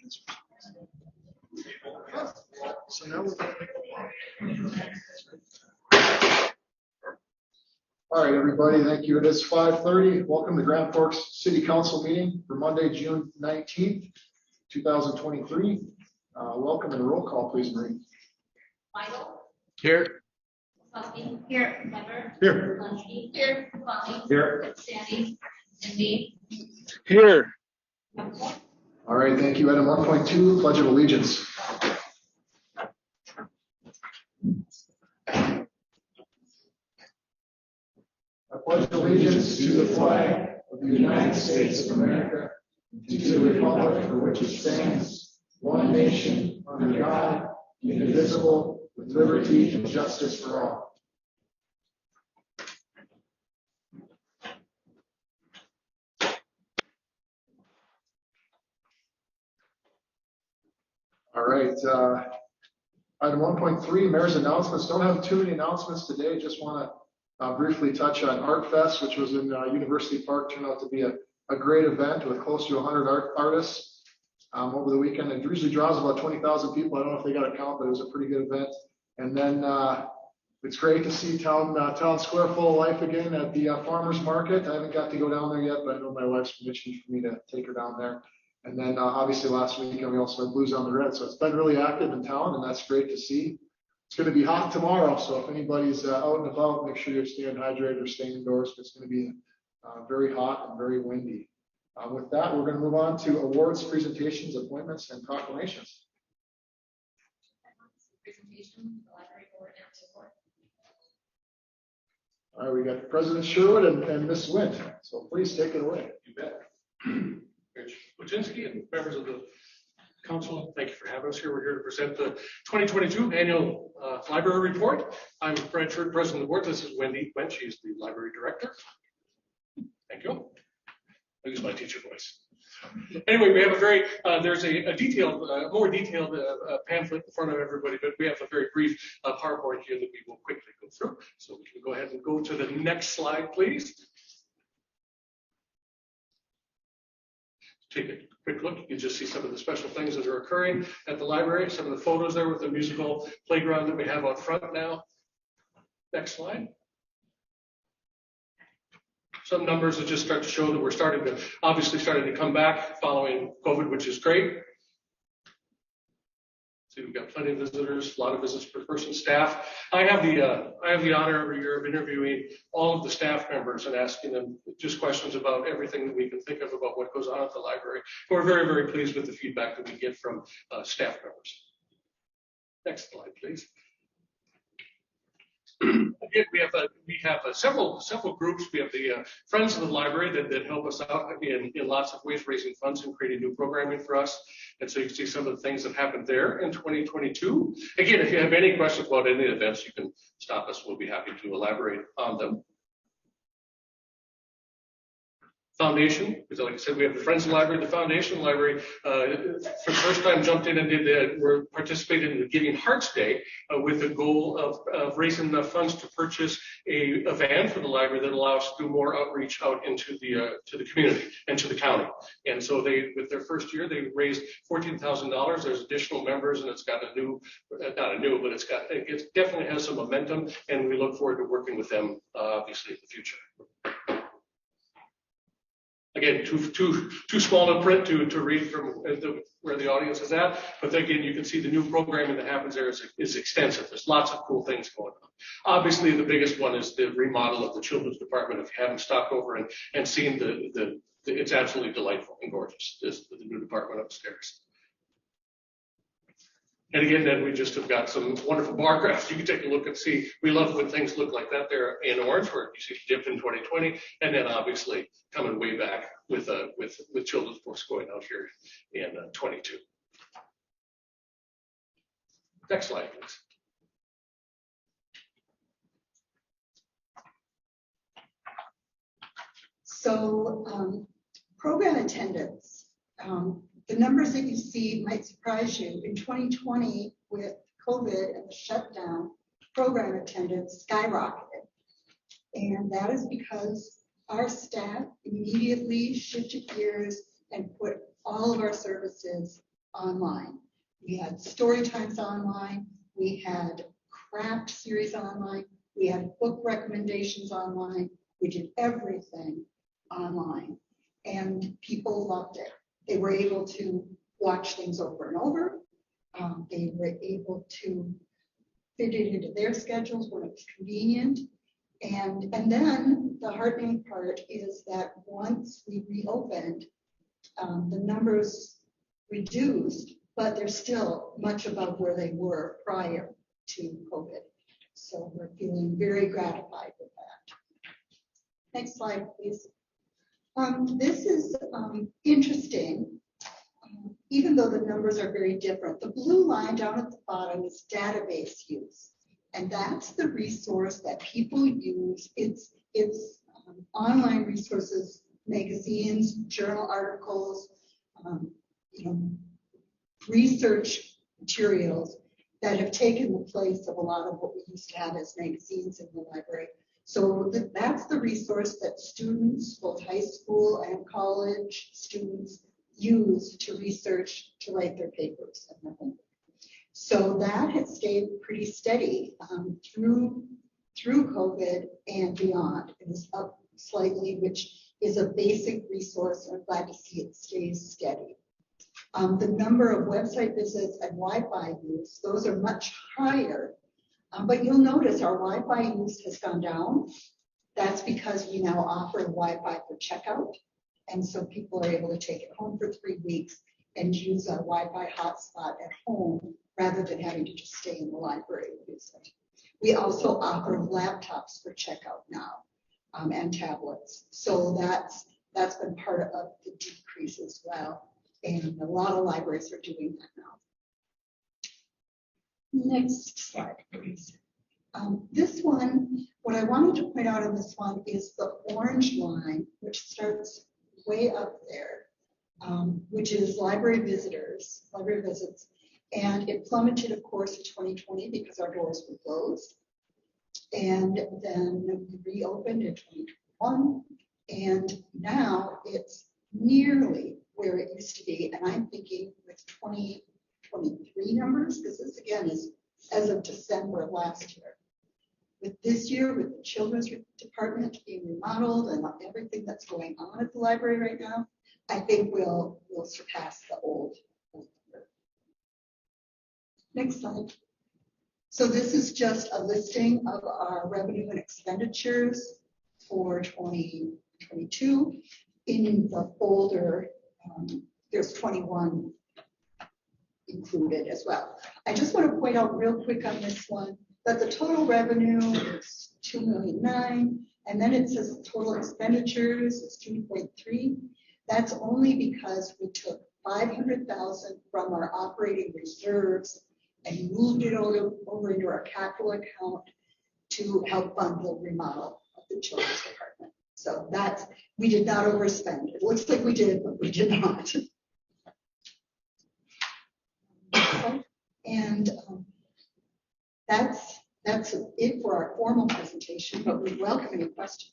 So now we're all right, everybody, thank you. It is 5:30. Welcome to Grand Forks City Council meeting for Monday, June 19th, 2023. Welcome and roll call, please, Marie. Michael? Here. Buffy? Here. Pepper? Here. Lunchkey? Here. Bonnie? Here. Sandy? And me? Here. All right, thank you. Item 1.2, Pledge of Allegiance. I pledge allegiance to the flag of the United States of America and to the republic for which it stands, one nation, under God, indivisible, with liberty and justice for all. All right, item 1.3, Mayor's announcements. Don't have too many announcements today. Just want to briefly touch on Art Fest, which was in University Park. Turned out to be a great event with close to 100 artists over the weekend. It usually draws about 20,000 people. I don't know if they got a count, but it was a pretty good event. And then it's great to see town square full of life again at the farmers market. I haven't got to go down there yet, but I know my wife's permission for me to take her down there. And then obviously last weekend we also had Blues on the Red. So it's been really active in town, and that's great to see. It's going to be hot tomorrow, so if anybody's out and about, make sure you're staying hydrated or staying indoors. It's going to be very hot and very windy. With that, we're going to move on to awards, presentations, appointments, and proclamations. Presentation, the library board and support. All right, we got President Sherwood and Ms. Wint, so please take it away. You bet. Rich Wojcinski and members of the Council, thank you for having us here. We're here to present the 2022 annual library report. I'm Brad Sherwood, president of the board. This is Wendy Went. She's the library director. Thank you. I'll use my teacher voice. Anyway, we have a very, there's a detailed, more detailed pamphlet in front of everybody, but we have a very brief PowerPoint here that we will quickly go through. So we can go ahead and go to the next slide, please. Take a quick look. You can just see some of the special things that are occurring at the library, some of the photos there with the musical playground that we have out front now. Next slide. Some numbers that just start to show that we're starting to come back following COVID, which is great. So we've got plenty of visitors, a lot of visits per person, staff. I have the honor every year of interviewing all of the staff members and asking them just questions about everything that we can think of about what goes on at the library. We're very, very pleased with the feedback that we get from staff members. Next slide, please. Again, we have several groups. We have the Friends of the Library that help us out in lots of ways, raising funds and creating new programming for us. And so you can see some of the things that happened there in 2022. Again, if you have any questions about any events, you can stop us. We'll be happy to elaborate on them. Foundation, because like I said, we have the Friends of the Library, the Foundation Library, for the first time jumped in and we're participating in the Giving Hearts Day with the goal of raising enough funds to purchase a van for the library that allows us to do more outreach out into to the community and to the county. And so with their first year, they raised $14,000. There's additional members, and it's got it definitely has some momentum, and we look forward to working with them, obviously, in the future. Again, too small a print to read from where the audience is at, but again, you can see the new programming that happens there is extensive. There's lots of cool things going on. Obviously, the biggest one is the remodel of the children's department. If you haven't stopped over and seen it's absolutely delightful and gorgeous, the new department upstairs. And again, then we just have got some wonderful bar graphs. You can take a look and see. We love when things look like that. They're in orange, where you see dip in 2020, and then obviously coming way back with children's books going out here in 22. Next slide, please. So program attendance. The numbers that you see might surprise you. In 2020, with COVID and the shutdown, program attendance skyrocketed. And that is because our staff immediately shifted gears and put all of our services online. We had story times online. We had craft series online. We had book recommendations online. We did everything online, and people loved it. They were able to watch things over and over. They were able to fit it into their schedules when it was convenient. And then the heartening part is that once we reopened, the numbers reduced, but they're still much above where they were prior to COVID. So we're feeling very gratified with that. Next slide, please. This is interesting. Even though the numbers are very different, the blue line down at the bottom is database use. And that's the resource that people use. It's online resources, magazines, journal articles, research materials that have taken the place of a lot of what we used to have as magazines in the library. So that's the resource that students, both high school and college students, use to research, to write their papers and their homework. So that has stayed pretty steady through COVID and beyond. It was up slightly, which is a basic resource. I'm glad to see it stays steady. The number of website visits and Wi-Fi use, those are much higher. But you'll notice our Wi-Fi use has gone down. That's because we now offer Wi-Fi for checkout. And so people are able to take it home for 3 weeks and use a Wi-Fi hotspot at home rather than having to just stay in the library and use it. We also offer laptops for checkout now and tablets. So that's been part of the decrease as well. And a lot of libraries are doing that now. Next slide, please. This one, what I wanted to point out on this one is the orange line, which starts way up there, which is library visits. And it plummeted, of course, in 2020 because our doors were closed. And then we reopened in 2021. And now it's nearly where it used to be. And I'm thinking with 2023 numbers, because this again is as of December of last year. With this year, with the children's department being remodeled and everything that's going on at the library right now, I think we'll surpass the old number. Next slide. So this is just a listing of our revenue and expenditures for 2022. In the folder, there's 21 included as well. I just want to point out real quick on this one that the total revenue is $2.9 million, and then it says the total expenditures is $2.3. That's only because we took $500,000 from our operating reserves and moved it over into our capital account to help fund the remodel of the children's department. So we did not overspend. It looks like we did, but we did not. And that's it for our formal presentation, but we welcome any questions.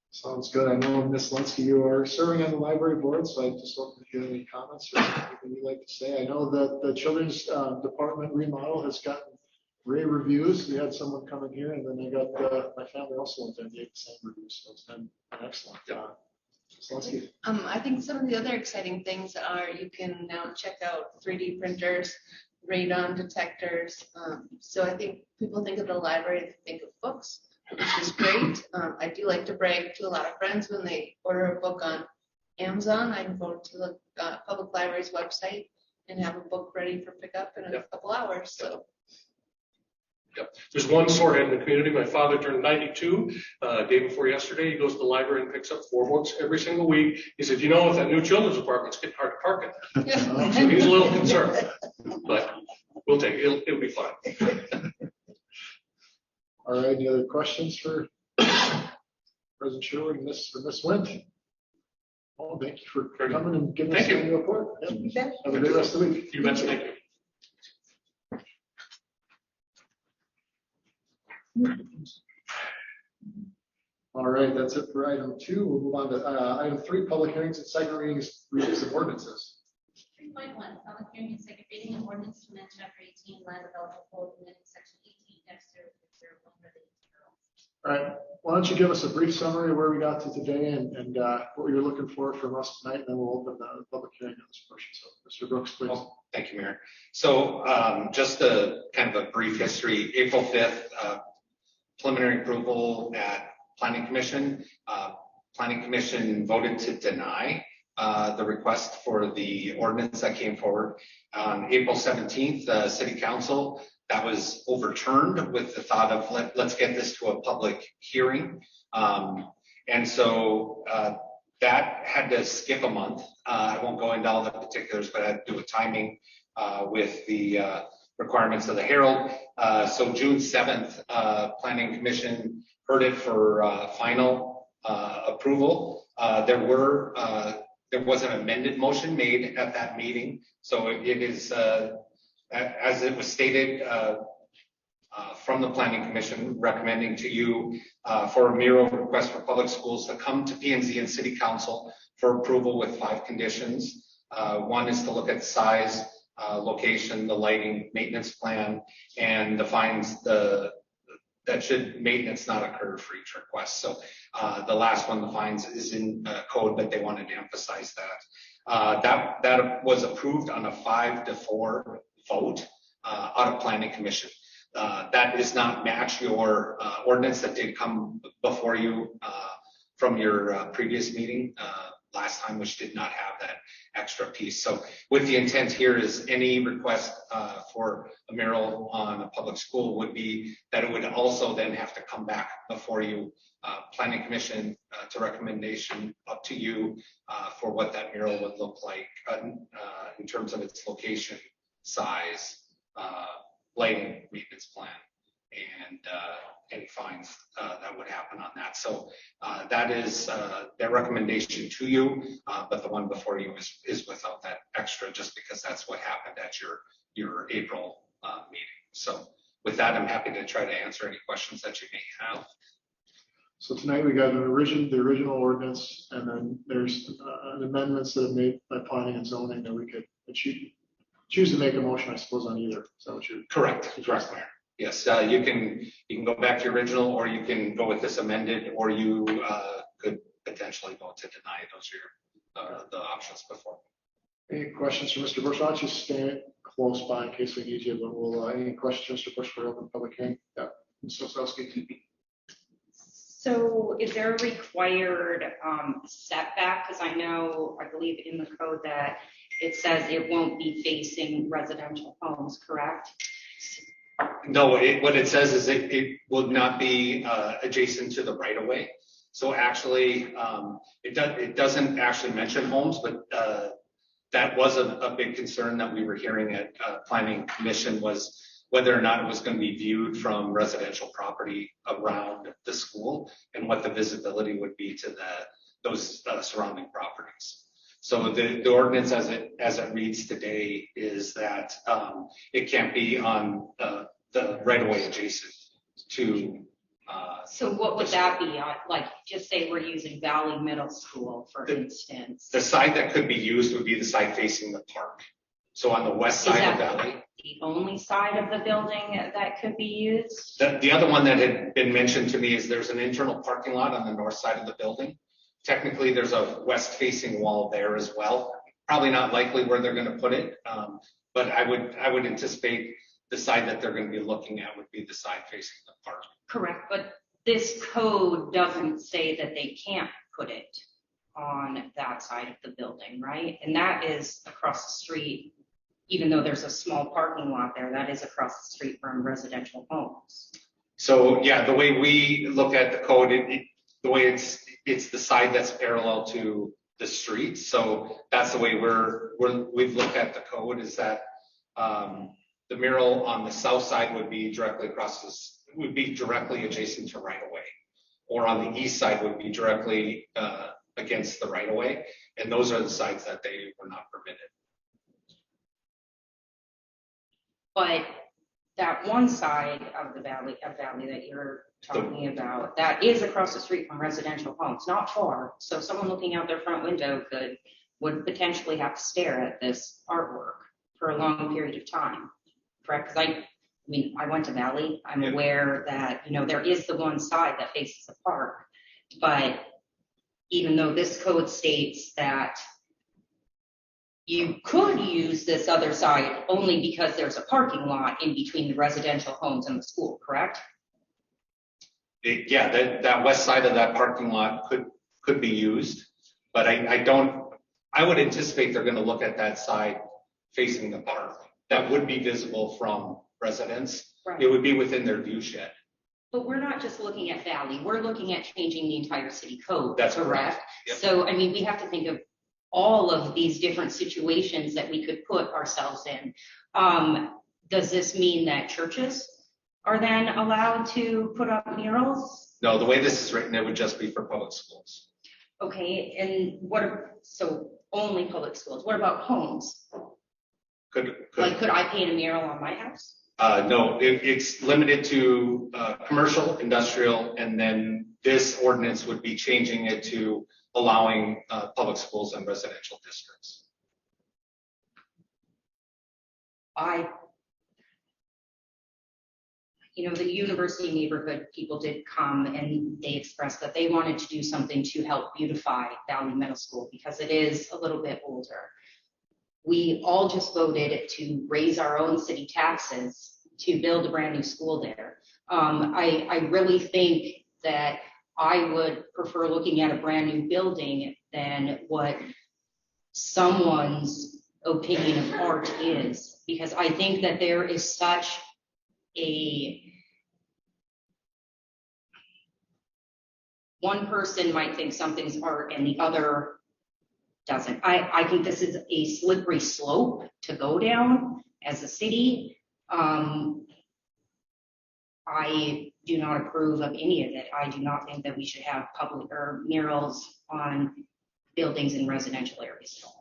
Sounds good. I know, Ms. Linsky, you are serving on the library board, so I just hope if you have any comments or anything you'd like to say. I know that the children's department remodel has gotten rave reviews. We had someone come in here, and then they got my family also went there and gave the same reviews, so it's been excellent. Ms. Linsky. I think some of the other exciting things are you can now check out 3D printers, radon detectors. So I think people think of the library, they think of books, which is great. I do like to brag to a lot of friends when they order a book on Amazon. I can go to the public library's website and have a book ready for pickup in a couple hours. So. Yep. There's one sort in the community. My father turned 92 day before yesterday. He goes to the library and picks up 4 books every single week. He said, with that new children's apartment, it's getting hard to park it. Yeah. So he's a little concerned, but we'll take it. It'll be fine. All right. Any other questions for President Sherwood and Ms. Wendt? Oh, thank you for coming and giving us a report. Yep. Have a good rest of the week. You bet. Thank you. All right, that's it for item 2. We'll move on to item 3, public hearings and second readings of ordinances. 2.1, public hearing and second reading of ordinance to amend chapter 18 land development code amending section 18-001 related to rural. All right, why don't you give us a brief summary of where we got to today and what you're looking for from us tonight, and then we'll open the public hearing on this portion. So, Mr. Brooks, please. Oh, thank you, Mayor. So just a kind of a brief history. April 5th, preliminary approval at Planning Commission. Planning Commission voted to deny the request for the ordinance that came forward. On April 17th, City Council, that was overturned with the thought of let's get this to a public hearing. And so that had to skip a month. I won't go into all the particulars, but I had to do a timing with the requirements of the Herald. So June 7th, Planning Commission heard it for final approval. There was an amended motion made at that meeting. So it is, as it was stated from the Planning Commission, recommending to you for a mural request for public schools to come to P&Z and City Council for approval with 5 conditions. One is to look at size, location, the lighting, maintenance plan, and defines that should maintenance not occur for each request. So the last one, the fines, is in code, but they wanted to emphasize that. That was approved on a 5-4 vote out of Planning Commission. That does not match your ordinance that did come before you from your previous meeting last time, which did not have that extra piece. So with the intent here is any request for a mural on a public school would be that it would also then have to come back before you, Planning Commission, to recommendation up to you for what that mural would look like in terms of its location, size, lighting, maintenance plan, and any fines that would happen on that. So that is their recommendation to you, but the one before you is without that extra, just because that's what happened at your April meeting. So with that, I'm happy to try to answer any questions that you may have. So tonight we got the original ordinance, and then there's amendments that are made by planning and zoning that we could choose to make a motion, I suppose, on either. Is that what you're? Correct, Mayor. Yes, you can go back to your original, or you can go with this amended, or you could potentially vote to deny. Those are the options before. Any questions for Mr. Bush? Why don't you stand close by in case we need you, but we'll, any questions, Mr. Bush, for open public hearing? Yeah, Ms. Osowski. So is there a required setback? Because I believe in the code that it says it won't be facing residential homes, correct? No, what it says is it will not be adjacent to the right of way. So actually, it doesn't actually mention homes, but that was a big concern that we were hearing at Planning Commission, was whether or not it was going to be viewed from residential property around the school and what the visibility would be to those surrounding properties. So the ordinance as it reads today is that it can't be on the right of way adjacent to. So what would that be on? Like, just say we're using Valley Middle School, for instance. The side that could be used would be the side facing the park. So on the west side of Valley. The only side of the building that could be used? The other one that had been mentioned to me is there's an internal parking lot on the north side of the building. Technically, there's a west-facing wall there as well. Probably not likely where they're going to put it, but I would anticipate the side that they're going to be looking at would be the side facing the park. Correct, but this code doesn't say that they can't put it on that side of the building, right? And that is across the street, even though there's a small parking lot there, that is across the street from residential homes. So yeah, the way we look at the code, the way it's the side that's parallel to the street. So that's the way we've looked at the code, is that the mural on the south side would be directly directly adjacent to right of way, or on the east side would be directly against the right of way, and those are the sides that they were not permitted. But that one side of the valley that you're talking about, that is across the street from residential homes, not far. So someone looking out their front window could would potentially have to stare at this artwork for a long period of time, correct? Because I mean, I went to Valley. I'm Yeah. aware that, there is the one side that faces the park, but even though this code states that you could use this other side only because there's a parking lot in between the residential homes and the school, correct? That west side of that parking lot could be used, but I would anticipate they're gonna look at that side facing the park. That would be visible from residents. Right. It would be within their view shed. But we're not just looking at Valley, we're looking at changing the entire city code. That's correct. Yep. So, I mean, we have to think of all of these different situations that we could put ourselves in. Does this mean that churches are then allowed to put up murals? No, the way this is written, it would just be for public schools. Okay, and so only public schools. What about homes? Could I paint a mural on my house? No, it's limited to commercial, industrial, and then this ordinance would be changing it to allowing public schools and residential districts. The university neighborhood people did come and they expressed that they wanted to do something to help beautify Valley Middle School because it is a little bit older. We all just voted to raise our own city taxes to build a brand new school there. I really think that I would prefer looking at a brand new building than what someone's opinion of art is, because I think that there is such one person might think something's art and the other doesn't. I think this is a slippery slope to go down as a city. I do not approve of any of it. I do not think that we should have public or murals on buildings in residential areas at all.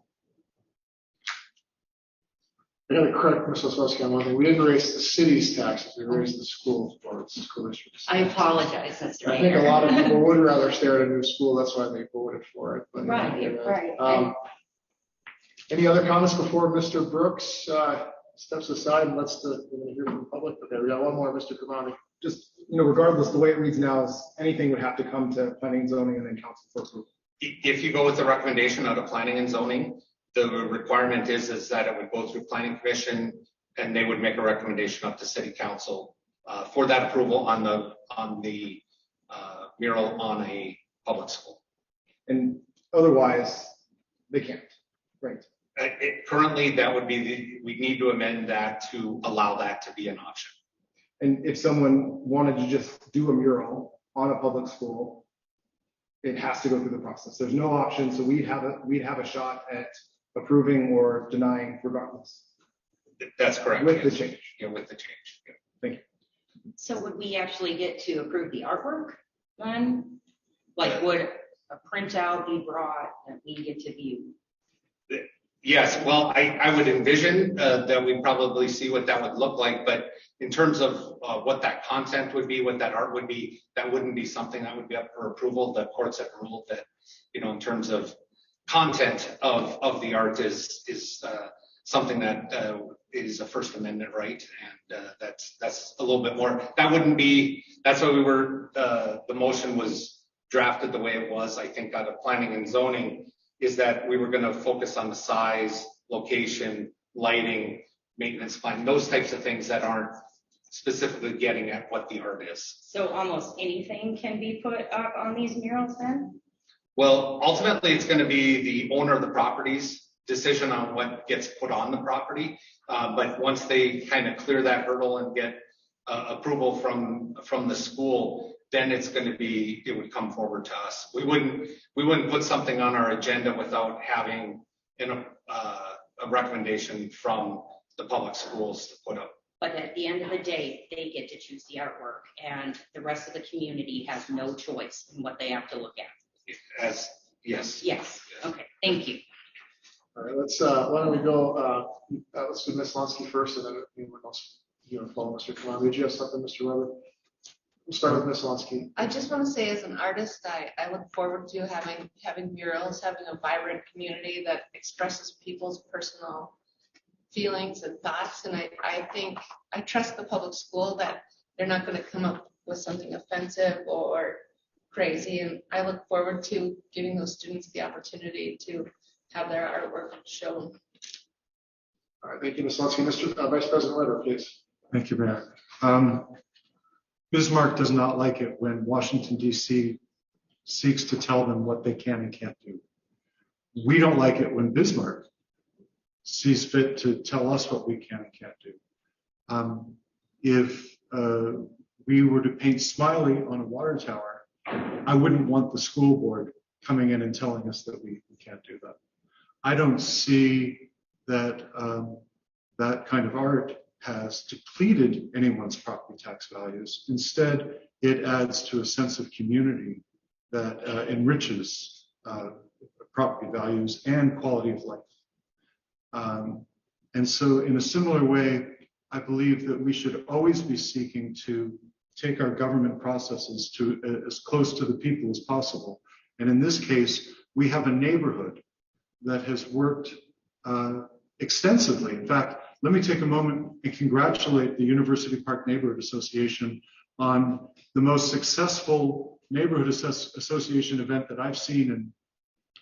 I gotta correct Ms. Osowski on one thing. We didn't raise the city's taxes, we raised the school district's. I apologize, Mr. I think a Mayor. lot of people would rather stare at a new school, that's why they voted for it. But Right. Any other comments before Mr. Brooks steps aside and we're gonna hear from the public? Okay, we got one more, Mr. Kamani. Just, regardless, the way it reads now is anything would have to come to planning and zoning and then council for approval. If you go with the recommendation out of planning and zoning, the requirement is that it would go through planning commission and they would make a recommendation up to city council for that approval on the mural on a public school. And otherwise, they can't, right? Currently, that would be we need to amend that to allow that to be an option. And if someone wanted to just do a mural on a public school, it has to go through the process. There's no option, so we'd have a shot at approving or denying regardless. That's correct. With the yes. change. Yeah, with the change. Yeah. Thank you. So would we actually get to approve the artwork then? Like, would a printout be brought that we get to view? Yes, well, I would envision that we probably see what that would look like, but in terms of what that content would be, what that art would be, that wouldn't be something that would be up for approval. The courts have ruled that, in terms of content of the art is something that is a First Amendment right, and that's a little bit more. That's why the motion was drafted the way it was, I think, out of planning and zoning, is that we were going to focus on the size, location, lighting, maintenance plan, those types of things that aren't specifically getting at what the art is. So almost anything can be put up on these murals then? Well, ultimately, it's going to be the owner of the property's decision on what gets put on the property. But once they kind of clear that hurdle and get approval from the school, then it would come forward to us. We wouldn't put something on our agenda without having a recommendation from the public schools to put up. But at the end of the day, they get to choose the artwork and the rest of the community has no choice in what they have to look at. Yes. Yes, okay, thank you. All right, why don't we go, let's do Ms. Lonsky first and then anyone else, follow Mr. Kamani. Did you have something, Mr. Weber? We'll start with Ms. Lonsky. I just want to say, as an artist, I look forward to having murals, having a vibrant community that expresses people's personal feelings and thoughts. And I think I trust the public school that they're not going to come up with something offensive or crazy. And I look forward to giving those students the opportunity to have their artwork shown. All right, thank you, Ms. Lonsky. Mr. Vice President Weber, please. Thank you, Mayor. Bismarck does not like it when Washington, D.C. seeks to tell them what they can and can't do. We don't like it when Bismarck sees fit to tell us what we can and can't do. If we were to paint Smiley on a water tower, I wouldn't want the school board coming in and telling us that we can't do that. I don't see that that kind of art has depleted anyone's property tax values. Instead, it adds to a sense of community that enriches property values and quality of life. And so in a similar way, I believe that we should always be seeking to take our government processes to as close to the people as possible. And in this case, we have a neighborhood that has worked extensively. In fact, let me take a moment and congratulate the University Park Neighborhood Association on the most successful neighborhood association event that I've seen in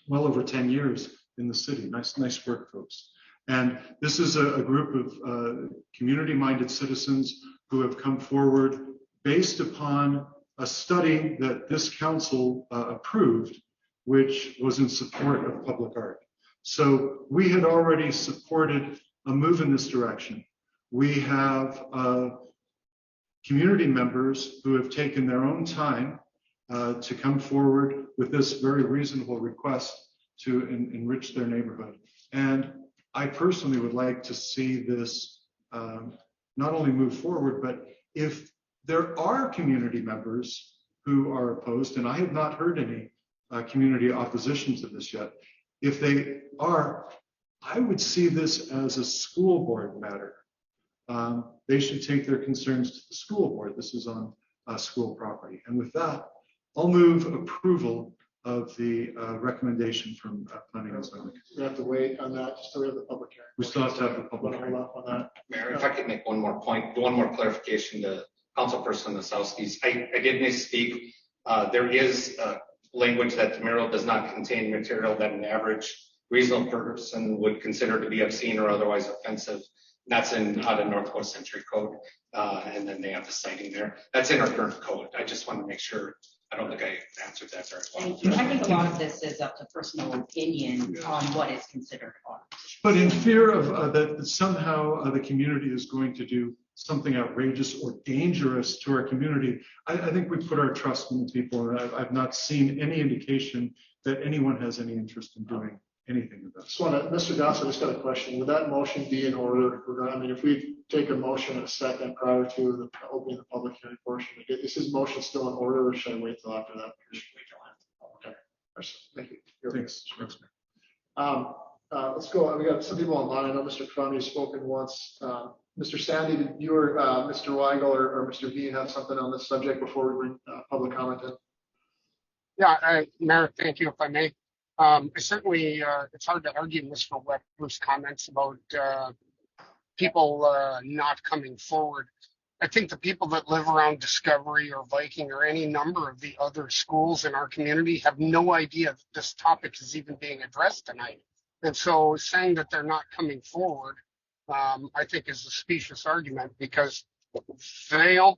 well over 10 years in the city. Nice work, folks. And this is a group of community-minded citizens who have come forward based upon a study that this council approved, which was in support of public art. So we had already supported a move in this direction. We have community members who have taken their own time to come forward with this very reasonable request to enrich their neighborhood. And I personally would like to see this not only move forward, but if there are community members who are opposed, and I have not heard any community opposition to this yet, if they are, I would see this as a school board matter. They should take their concerns to the school board. This is on school property. And with that, I'll move approval of the recommendation from planning and zoning. We have to wait on that just so we have the public hearing. We still have to have the public Hold hearing. off on that. Mayor, if I could make one more point, one more clarification to Councilperson Osowski. I did misspeak. There is language that the mural does not contain material that an average reasonable person would consider to be obscene or otherwise offensive. That's out of Northwest Century Code. And then they have the citing there. That's in our current code. I just want to make sure. I don't think I answered that very well. Thank you. I think a lot of this is up to personal opinion on what is considered art. But in fear of that somehow the community is going to do something outrageous or dangerous to our community, I think we put our trust in the people. And I've not seen any indication that anyone has any interest in doing anything of that. Just want to, Mr. Goss, I just got a question. Would that motion be in order? If we take a motion in a second prior to the opening of the public hearing portion, is his motion still in order, or should I wait till after that? Okay. Thank you. Thanks. Let's go. We got some people online. I know Mr. Crum, you've spoken once. Mr. Sandy, did you or Mr. Weigel or Mr. Bean have something on this subject before we bring public comment in? Yeah, Mayor, thank you, if I may. Certainly, it's hard to argue Mr. Weber's comments about people not coming forward. I think the people that live around Discovery or Viking or any number of the other schools in our community have no idea that this topic is even being addressed tonight. And so saying that they're not coming forward, I think is a specious argument, because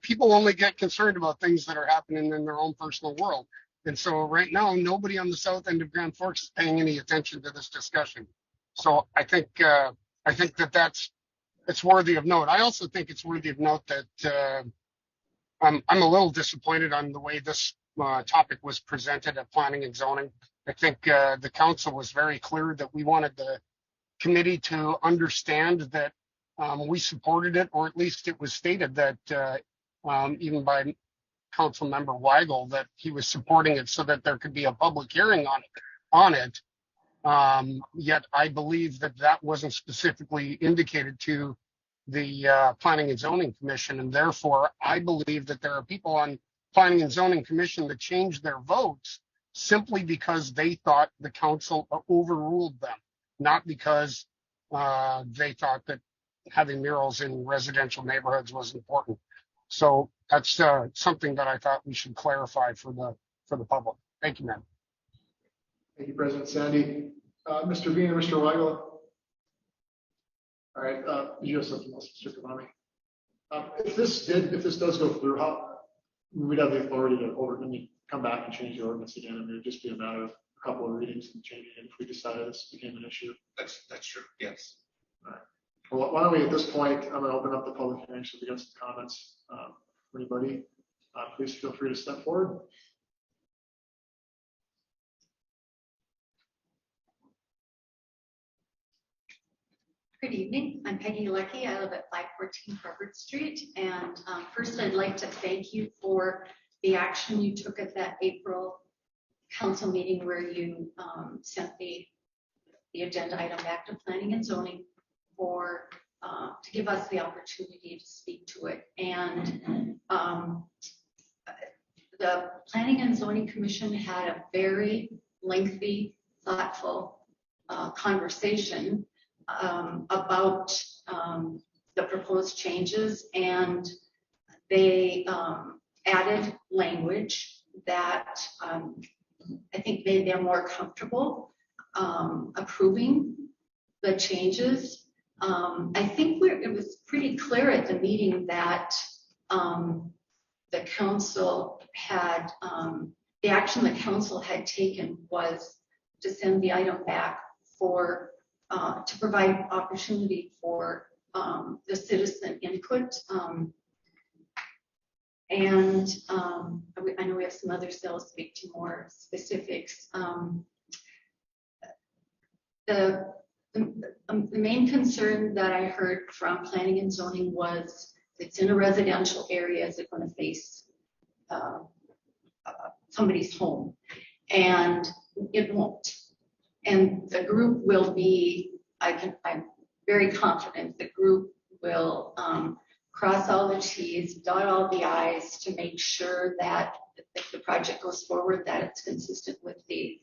people only get concerned about things that are happening in their own personal world. And so right now, nobody on the south end of Grand Forks is paying any attention to this discussion. So I think it's worthy of note. I also think it's worthy of note that I'm a little disappointed on the way this topic was presented at planning and zoning. I think the council was very clear that we wanted the committee to understand that we supported it, or at least it was stated that even by Council Member Weigel that he was supporting it so that there could be a public hearing on it. Yet I believe that wasn't specifically indicated to the Planning and Zoning Commission, and therefore I believe that there are people on Planning and Zoning Commission to change their votes simply because they thought the council overruled them, not because they thought that having murals in residential neighborhoods was important. So that's something that I thought we should clarify for the public. Thank you, ma'am. Thank you, President Sandy. Mr. Bean and Mr. Weigel. All right, you have something else, Mr. Kamami? If this does go through, how we'd have the authority to come back and change the ordinance again, and it would just be a matter of a couple of readings and changing it if we decided this became an issue. That's true. Yes. All right. Well, why don't we, at this point, I'm going to open up the public hearing so we get some comments. Anybody, please feel free to step forward. Good evening. I'm Peggy Lucky. I live at 514 Harvard Street. And first, I'd like to thank you for the action you took at that April council meeting where you sent the agenda item back to Planning and Zoning for to give us the opportunity to speak to it. And the Planning and Zoning Commission had a very lengthy, thoughtful conversation about the proposed changes, and they added language that I think made them more comfortable approving the changes. I think it was pretty clear at the meeting that the council had, the action the council had taken was to send the item back for to provide opportunity for the citizen input. And I know we have some others that'll speak to more specifics. The main concern that I heard from Planning and Zoning was it's in a residential area, is it going to face somebody's home? And it won't. And the group will be, I'm very confident the group will cross all the T's, dot all the I's to make sure that if the project goes forward, that it's consistent with the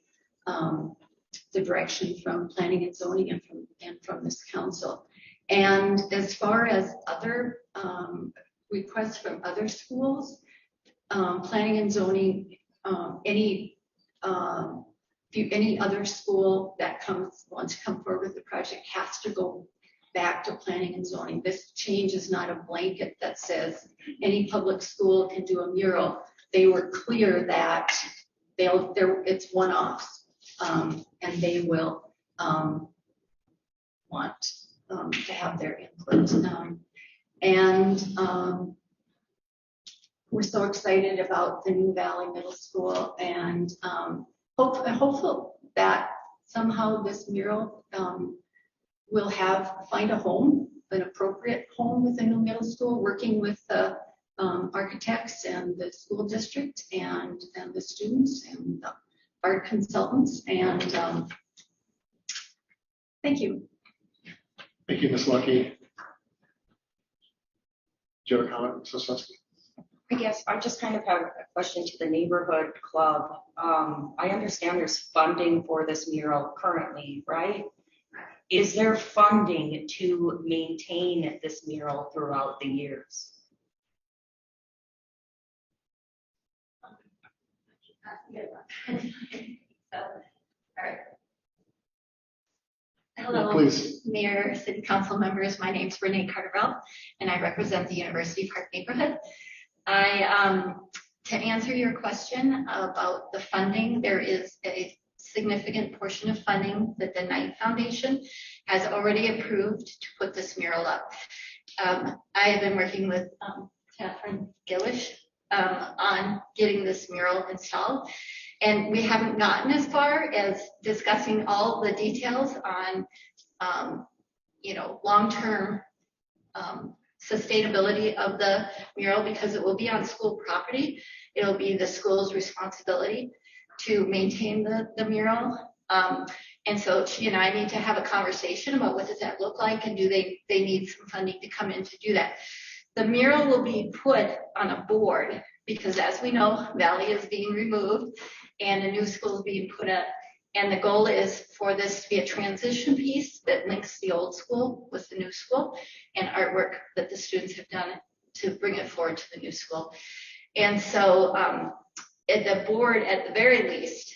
direction from Planning and Zoning and from this council. And as far as other requests from other schools, Planning and Zoning, any other school that wants to come forward with the project has to go back to Planning and Zoning. This change is not a blanket that says any public school can do a mural. They were clear that it's one-offs, and they will want to have their input. We're so excited about the new Valley Middle School, and hopeful that somehow this mural will find a home, an appropriate home with the new middle school, working with the architects and the school district and the students and the art consultants. And thank you. Thank you, Ms. Lucky. Do you have a comment, Mrs. Susky? I guess I just kind of have a question to the neighborhood club. I understand there's funding for this mural currently, right? Is there funding to maintain this mural throughout the years? All right. Hello, please. Mayor, City Council members. My name is Renee Carterville, and I represent the University Park neighborhood. To answer your question about the funding, there is a significant portion of funding that the Knight Foundation has already approved to put this mural up. I have been working with Catherine Gillish on getting this mural installed, and we haven't gotten as far as discussing all the details on, long-term sustainability of the mural, because it will be on school property. It'll be the school's responsibility to maintain the mural. And so she and I need to have a conversation about what does that look like, and do they need some funding to come in to do that. The mural will be put on a board because as we know, Valley is being removed and a new school is being put up. And the goal is for this to be a transition piece that links the old school with the new school and artwork that the students have done to bring it forward to the new school. And so the board, at the very least,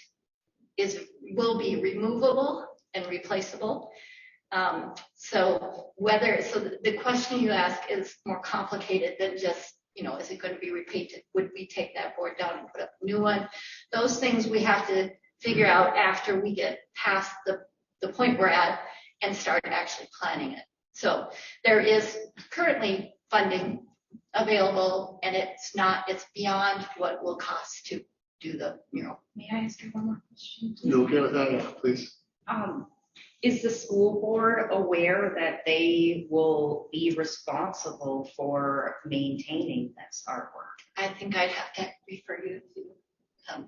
will be removable and replaceable. So the question you ask is more complicated than just, is it going to be repeated? Would we take that board down and put up a new one? Those things we have to figure out after we get past the point we're at and start actually planning it. So there is currently funding available, and it's beyond what it will cost to do the mural. May I ask you one more question? You okay with that? Yeah, please. Is the school board aware that they will be responsible for maintaining this artwork? I think I'd have to refer you to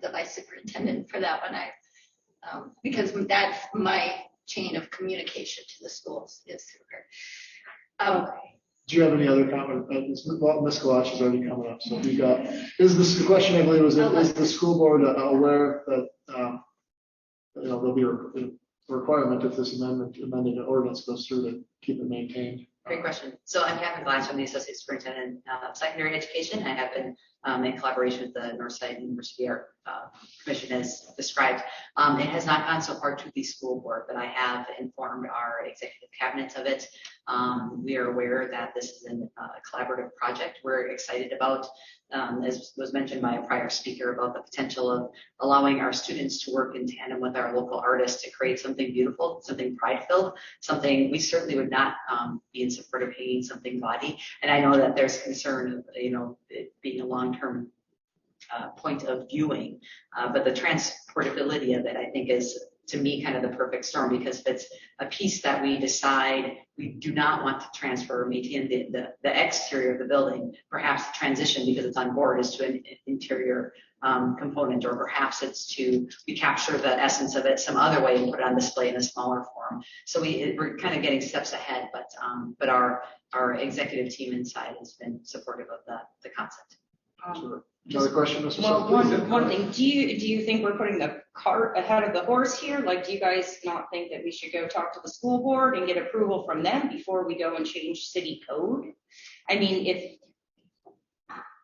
the vice superintendent for that one. Because that's my chain of communication to the schools is through her. Do you have any other comment? Ms. Kalach is already coming up. So we got, the question I believe was, is the school board aware that, there'll be a requirement if this amended ordinance goes through to keep it maintained? Great question. So I'm Kathy Glass, I'm the Associate Superintendent of Secondary Education. I have been in collaboration with the Northside University Art Commission as described. It has not gone so far to the school board, but I have informed our executive cabinet of it. We are aware that this is a collaborative project. We're excited about, as was mentioned by a prior speaker, about the potential of allowing our students to work in tandem with our local artists to create something beautiful, something pride-filled, something we certainly would not be in support of painting something gaudy. And I know that there's concern of, it being a long-term point of viewing, but the transportability of it, I think, is, to me, kind of the perfect storm, because if it's a piece that we decide we do not want to transfer, maintain the exterior of the building, perhaps the transition, because it's on board, is to an interior component, or perhaps it's we capture the essence of it some other way and put it on display in a smaller form. So we're kind of getting steps ahead, but our executive team inside has been supportive of the concept. Another question, Mr. Well, Sutton, one thing, do you think we're putting the cart ahead of the horse here? Like, do you guys not think that we should go talk to the school board and get approval from them before we go and change city code? I mean, if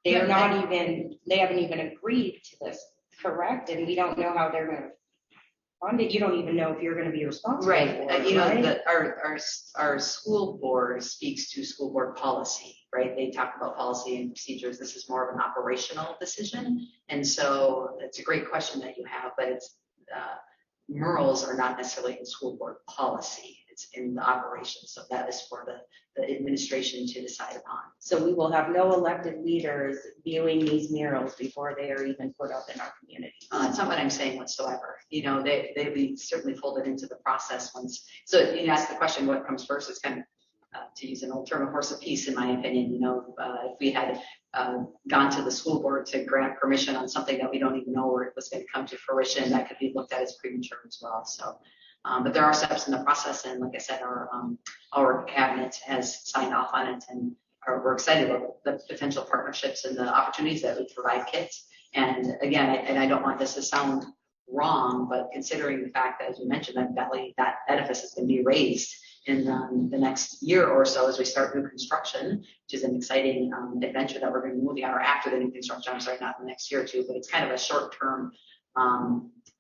they haven't even agreed to this, correct? And we don't know how they're going to fund it. You don't even know if you're going to be responsible. Right. For it, right? Our school board speaks to school board policy, right? They talk about policy and procedures. This is more of an operational decision. And so it's a great question that you have, but it's murals are not necessarily in school board policy. It's in the operations. So that is for the administration to decide upon. So we will have no elected leaders viewing these murals before they are even put up in our community. That's not what I'm saying whatsoever. They be certainly folded into the process once. So you ask the question, what comes first? It's kind of, to use an old term, a horse apiece, in my opinion. If we had gone to the school board to grant permission on something that we don't even know where it was going to come to fruition, that could be looked at as premature as well. So, but there are steps in the process, and like I said, our cabinet has signed off on it, and we're excited about the potential partnerships and the opportunities that would provide kids. And again, I don't want this to sound wrong, but considering the fact that, as you mentioned, that edifice is going to be raised in the next year or so as we start new construction, which is an exciting adventure that we're going to be moving on, or after the new construction, I'm sorry, not in the next year or two, but it's kind of a short-term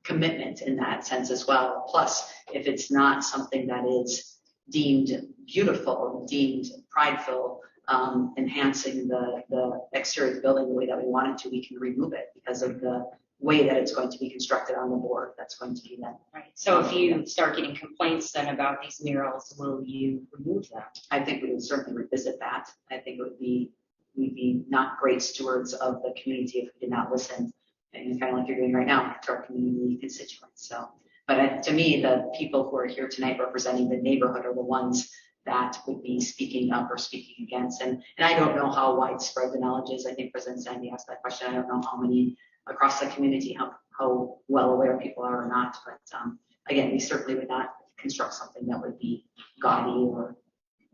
commitment in that sense as well. Plus, if it's not something that is deemed beautiful, deemed prideful, enhancing the exterior of the building the way that we want it to, we can remove it because of the way that it's going to be constructed on the board. That's going to be that. Right. So if you start getting complaints then about these murals, will you remove them? I think we would certainly revisit that. I think we'd be not great stewards of the community if we did not listen, and kind of like you're doing right now to our community constituents. So, but to me, the people who are here tonight representing the neighborhood are the ones that would be speaking up or speaking against. And I don't know how widespread the knowledge is. I think President Sandy asked that question. I don't know how many across the community, how well aware people are or not. But again, we certainly would not construct something that would be gaudy or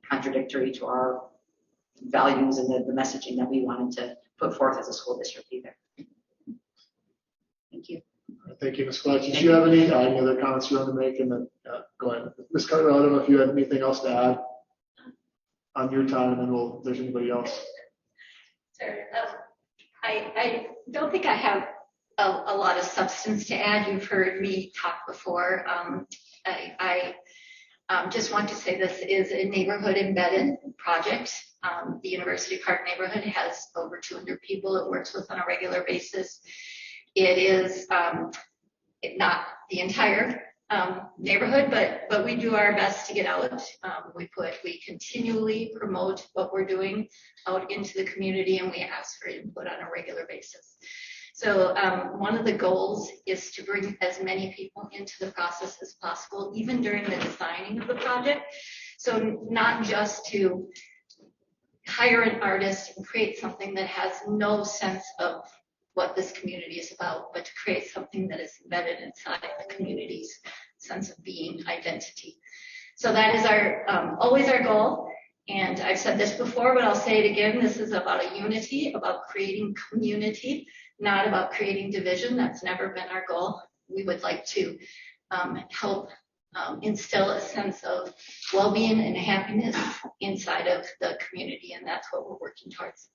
contradictory to our values and the messaging that we wanted to put forth as a school district either. Thank you, Ms. Clutch. Did you have any other comments you want to make? And then, go ahead. Ms. Carter, I don't know if you had anything else to add on your time, and then if there's anybody else. Sure. I don't think I have a lot of substance to add. You've heard me talk before. I just want to say this is a neighborhood embedded project. The University Park neighborhood has over 200 people it works with on a regular basis. It is not the entire neighborhood, but we do our best to get out. We continually promote what we're doing out into the community, and we ask for input on a regular basis. So one of the goals is to bring as many people into the process as possible, even during the designing of the project. So not just to hire an artist and create something that has no sense of what this community is about, but to create something that is embedded inside the community's sense of being, identity. So that is our always our goal. And I've said this before, but I'll say it again. This is about a unity, about creating community, not about creating division. That's never been our goal. We would like to help instill a sense of well-being and happiness inside of the community, and that's what we're working towards.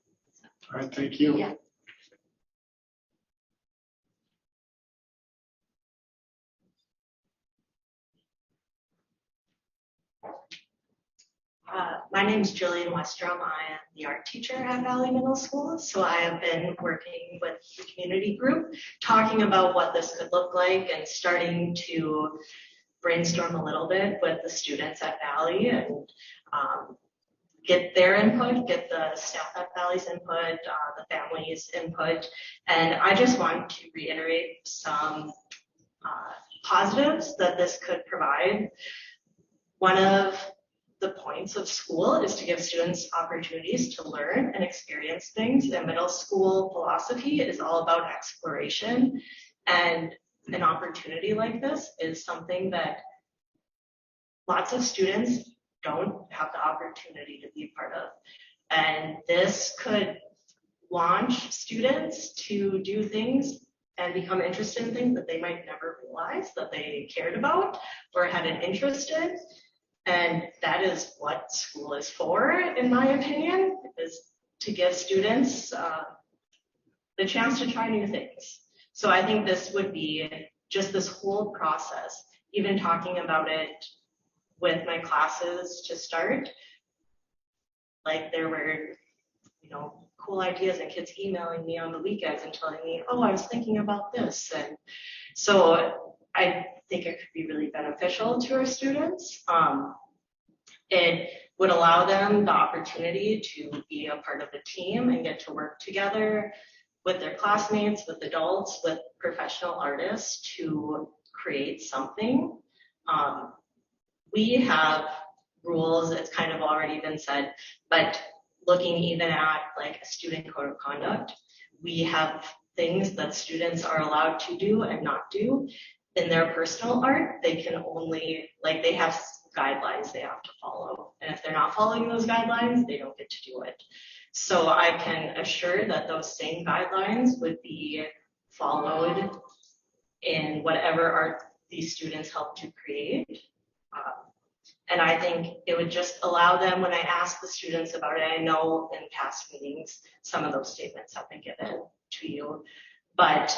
All right, thank you. Yeah. My name is Jillian Westrom. I am the art teacher at Valley Middle School. So I have been working with the community group, talking about what this could look like and starting to brainstorm a little bit with the students at Valley and get their input, get the staff at Valley's input, the family's input. And I just want to reiterate some positives that this could provide. One of the points of school is to give students opportunities to learn and experience things. And middle school philosophy is all about exploration. And an opportunity like this is something that lots of students don't have the opportunity to be a part of. And this could launch students to do things and become interested in things that they might never realize that they cared about or had an interest in. And that is what school is for, in my opinion, is to give students the chance to try new things. So I think this would be just this whole process, even talking about it with my classes to start. Like there were, cool ideas and kids emailing me on the weekends and telling me, oh, I was thinking about this. And so I think it could be really beneficial to our students. It would allow them the opportunity to be a part of the team and get to work together with their classmates, with adults, with professional artists to create something. We have rules, it's kind of already been said, but looking even at like a student code of conduct, we have things that students are allowed to do and not do. In their personal art, they can only, they have guidelines they have to follow. And if they're not following those guidelines, they don't get to do it. So I can assure that those same guidelines would be followed in whatever art these students help to create. And I think it would just allow them, when I ask the students about it, I know in past meetings, some of those statements have been given to you, but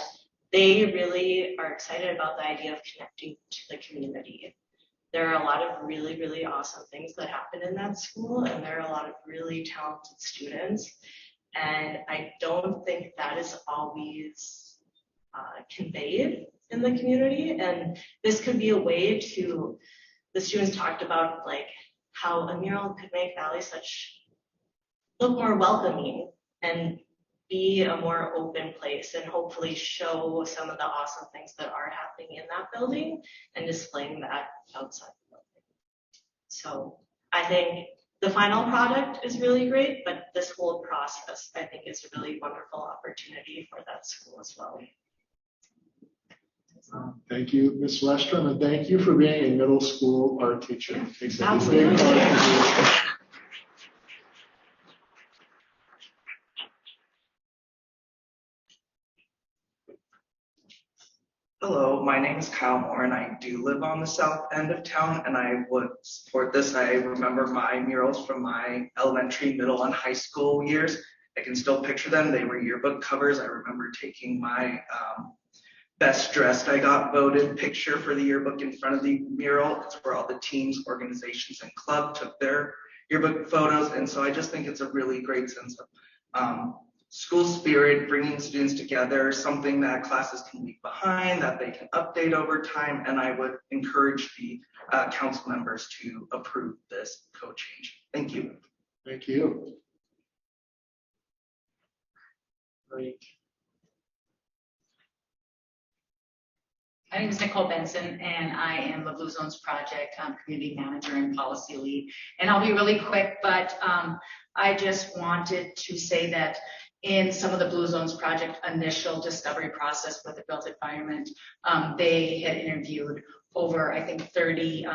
they really are excited about the idea of connecting to the community. There are a lot of really, really awesome things that happen in that school, and there are a lot of really talented students. And I don't think that is always conveyed in the community. And this could be a way to, the students talked about how a mural could make Valley look more welcoming and be a more open place and hopefully show some of the awesome things that are happening in that building and displaying that outside the building. So I think the final product is really great, but this whole process I think is a really wonderful opportunity for that school as well. Thank you, Ms. Westrom, and thank you for being a middle school art teacher. Absolutely. Hello, So my name is Kyle Moore and I do live on the south end of town and I would support this. I remember my murals from my elementary, middle, and high school years. I can still picture them. They were yearbook covers. I remember taking my best dressed I got voted picture for the yearbook in front of the mural. It's where all the teams, organizations, and club took their yearbook photos. And so I just think it's a really great sense of school spirit, bringing students together, something that classes can leave behind, that they can update over time. And I would encourage the council members to approve this code change. Thank you. Thank you. Great. My name is Nicole Benson, and I am the Blue Zones Project Community Manager and Policy Lead. And I'll be really quick, but I just wanted to say that in some of the Blue Zones Project initial discovery process with the built environment, they had interviewed over, I think, 30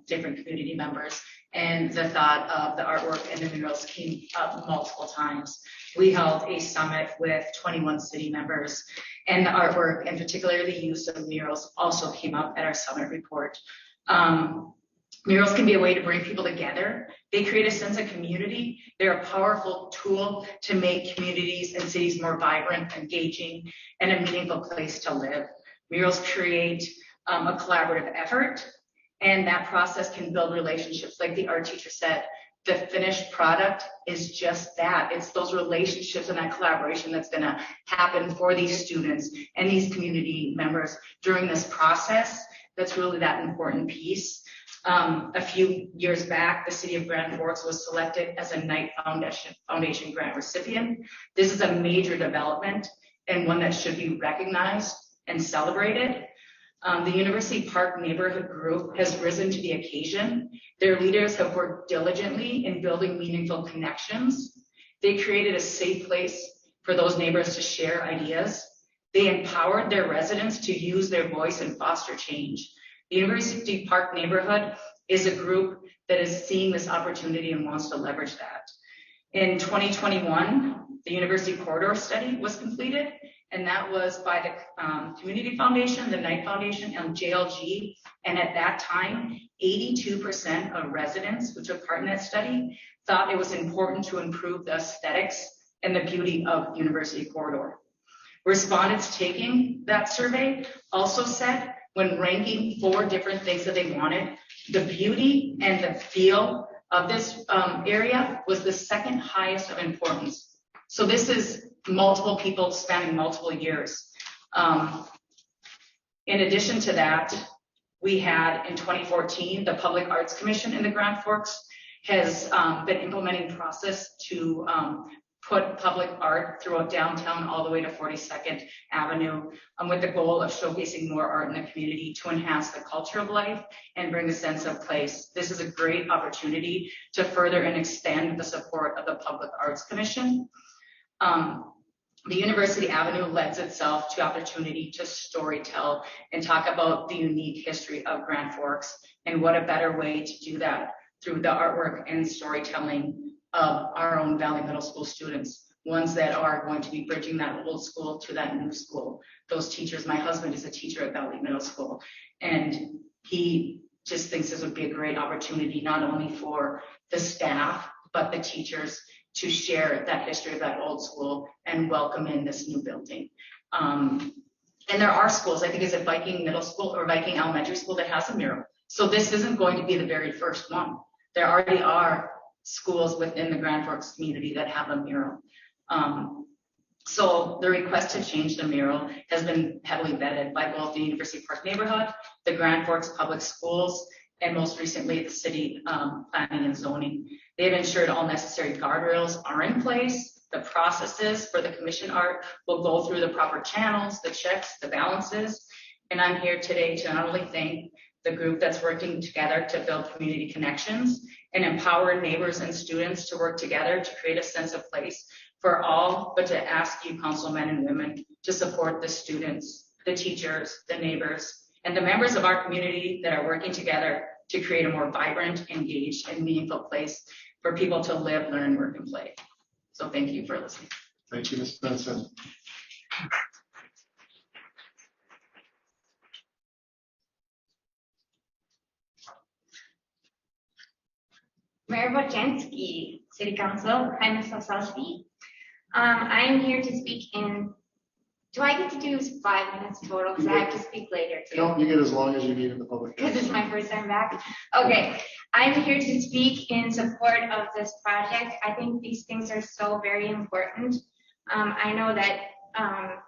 different community members. And the thought of the artwork and the murals came up multiple times. We held a summit with 21 city members, and the artwork, and particularly the use of murals, also came up at our summit report. Murals can be a way to bring people together. They create a sense of community. They're a powerful tool to make communities and cities more vibrant, engaging, and a meaningful place to live. Murals create a collaborative effort, and that process can build relationships. Like the art teacher said, the finished product is just that. It's those relationships and that collaboration that's going to happen for these students and these community members during this process. That's really that important piece. A few years back, the city of Grand Forks was selected as a Knight Foundation grant recipient. This is a major development and one that should be recognized and celebrated. The University Park Neighborhood Group has risen to the occasion. Their leaders have worked diligently in building meaningful connections. They created a safe place for those neighbors to share ideas. They empowered their residents to use their voice and foster change. The University Park Neighborhood is a group that is seeing this opportunity and wants to leverage that. In 2021, the University Corridor Study was completed, and that was by the Community Foundation, the Knight Foundation, and JLG. And at that time, 82% of residents who took part in that study thought it was important to improve the aesthetics and the beauty of University Corridor. Respondents taking that survey also said, when ranking 4 different things that they wanted, the beauty and the feel of this area was the second highest of importance. So this is multiple people spanning multiple years. In addition to that, we had in 2014, the Public Arts Commission in the Grand Forks has been implementing process to put public art throughout downtown all the way to 42nd Avenue with the goal of showcasing more art in the community to enhance the culture of life and bring a sense of place. This is a great opportunity to further and extend the support of the Public Arts Commission. The University Avenue lends itself to opportunity to storytell and talk about the unique history of Grand Forks, and what a better way to do that through the artwork and storytelling of our own Valley Middle School students, ones that are going to be bridging that old school to that new school. Those teachers, my husband is a teacher at Valley Middle School, and he just thinks this would be a great opportunity, not only for the staff, but the teachers to share that history of that old school and welcome in this new building. And there are schools, I think is it Viking Middle School or Viking Elementary School, that has a mural. So this isn't going to be the very first one. There already are schools within the Grand Forks community that have a mural. So the request to change the mural has been heavily vetted by both the University Park Neighborhood, the Grand Forks Public Schools, and most recently the city planning and zoning. They have ensured all necessary guardrails are in place. The processes for the commission art will go through the proper channels, the checks, the balances. And I'm here today to not only thank the group that's working together to build community connections and empower neighbors and students to work together to create a sense of place for all, but to ask you, councilmen and women, to support the students, the teachers, the neighbors, and the members of our community that are working together to create a more vibrant, engaged, and meaningful place for people to live, learn, work, and play. So thank you for listening. Thank you, Ms. Benson. Mayor Wojcinski, City Council, hi, Ms. Osowski. I am here to speak in, do I get to do 5 minutes total? Because I have to speak later too. No, you get as long as you need in the public. Because it's my first time back. Okay, I'm here to speak in support of this project. I think these things are so very important. I know that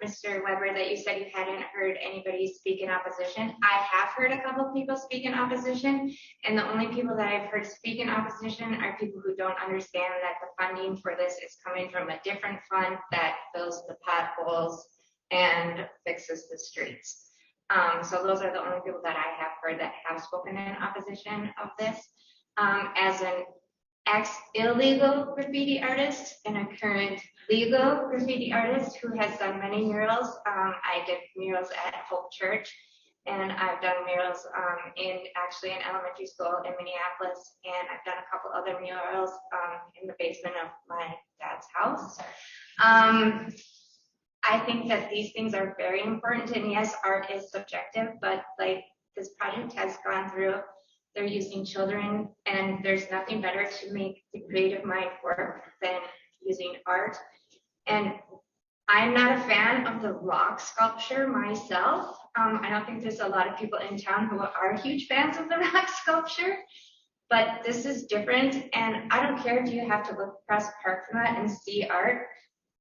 Mr. Weber, that you said you hadn't heard anybody speak in opposition. I have heard a couple of people speak in opposition, and the only people that I've heard speak in opposition are people who don't understand that the funding for this is coming from a different fund that fills the potholes and fixes the streets. So those are the only people that I have heard that have spoken in opposition of this. As an ex-illegal graffiti artist and a current legal graffiti artist who has done many murals. I did murals at Hope Church, and I've done murals in elementary school in Minneapolis, and I've done a couple other murals in the basement of my dad's house. I think that these things are very important, and yes, art is subjective, but like this project has gone through, they're using children, and there's nothing better to make the creative mind work than using art. And I'm not a fan of the rock sculpture myself. I don't think there's a lot of people in town who are huge fans of the rock sculpture, but this is different. And I don't care if you have to look across the parking lot and see art.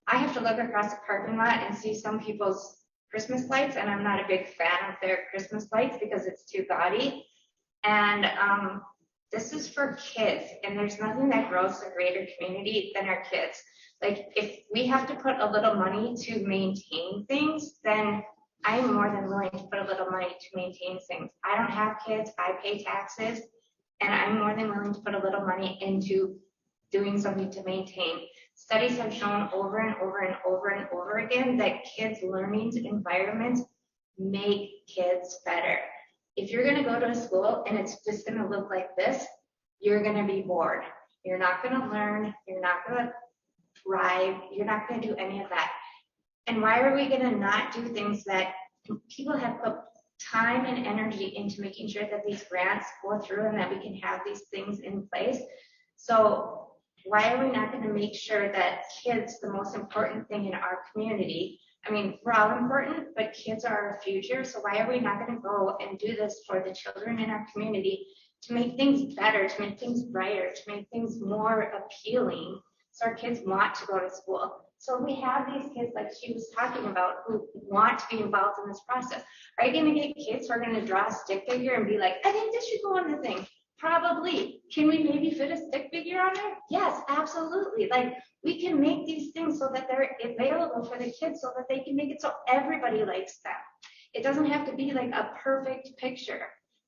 I have to look across the parking lot and see some people's Christmas lights, and I'm not a big fan of their Christmas lights because it's too gaudy. And this is for kids, and there's nothing that grows a greater community than our kids. Like, if we have to put a little money to maintain things, then I am more than willing to put a little money to maintain things. I don't have kids, I pay taxes, and I'm more than willing to put a little money into doing something to maintain. Studies have shown over and over and over and over again that kids' learning environments make kids better. If you're going to go to a school and it's just going to look like this, you're going to be bored. You're not going to learn. You're not going to thrive. You're not going to do any of that. And why are we going to not do things that people have put time and energy into making sure that these grants go through and that we can have these things in place? So why are we not going to make sure that kids, the most important thing in our community, I mean, we're all important, but kids are our future. So why are we not going to go and do this for the children in our community to make things better, to make things brighter, to make things more appealing so our kids want to go to school? So we have these kids like she was talking about who want to be involved in this process. Are you going to get kids who are going to draw a stick figure and be like, I think this should go on the thing? Probably. Can we maybe fit a stick figure on there? Yes, absolutely. Like, we can make these things so that they're available for the kids so that they can make it so everybody likes them. It doesn't have to be like a perfect picture,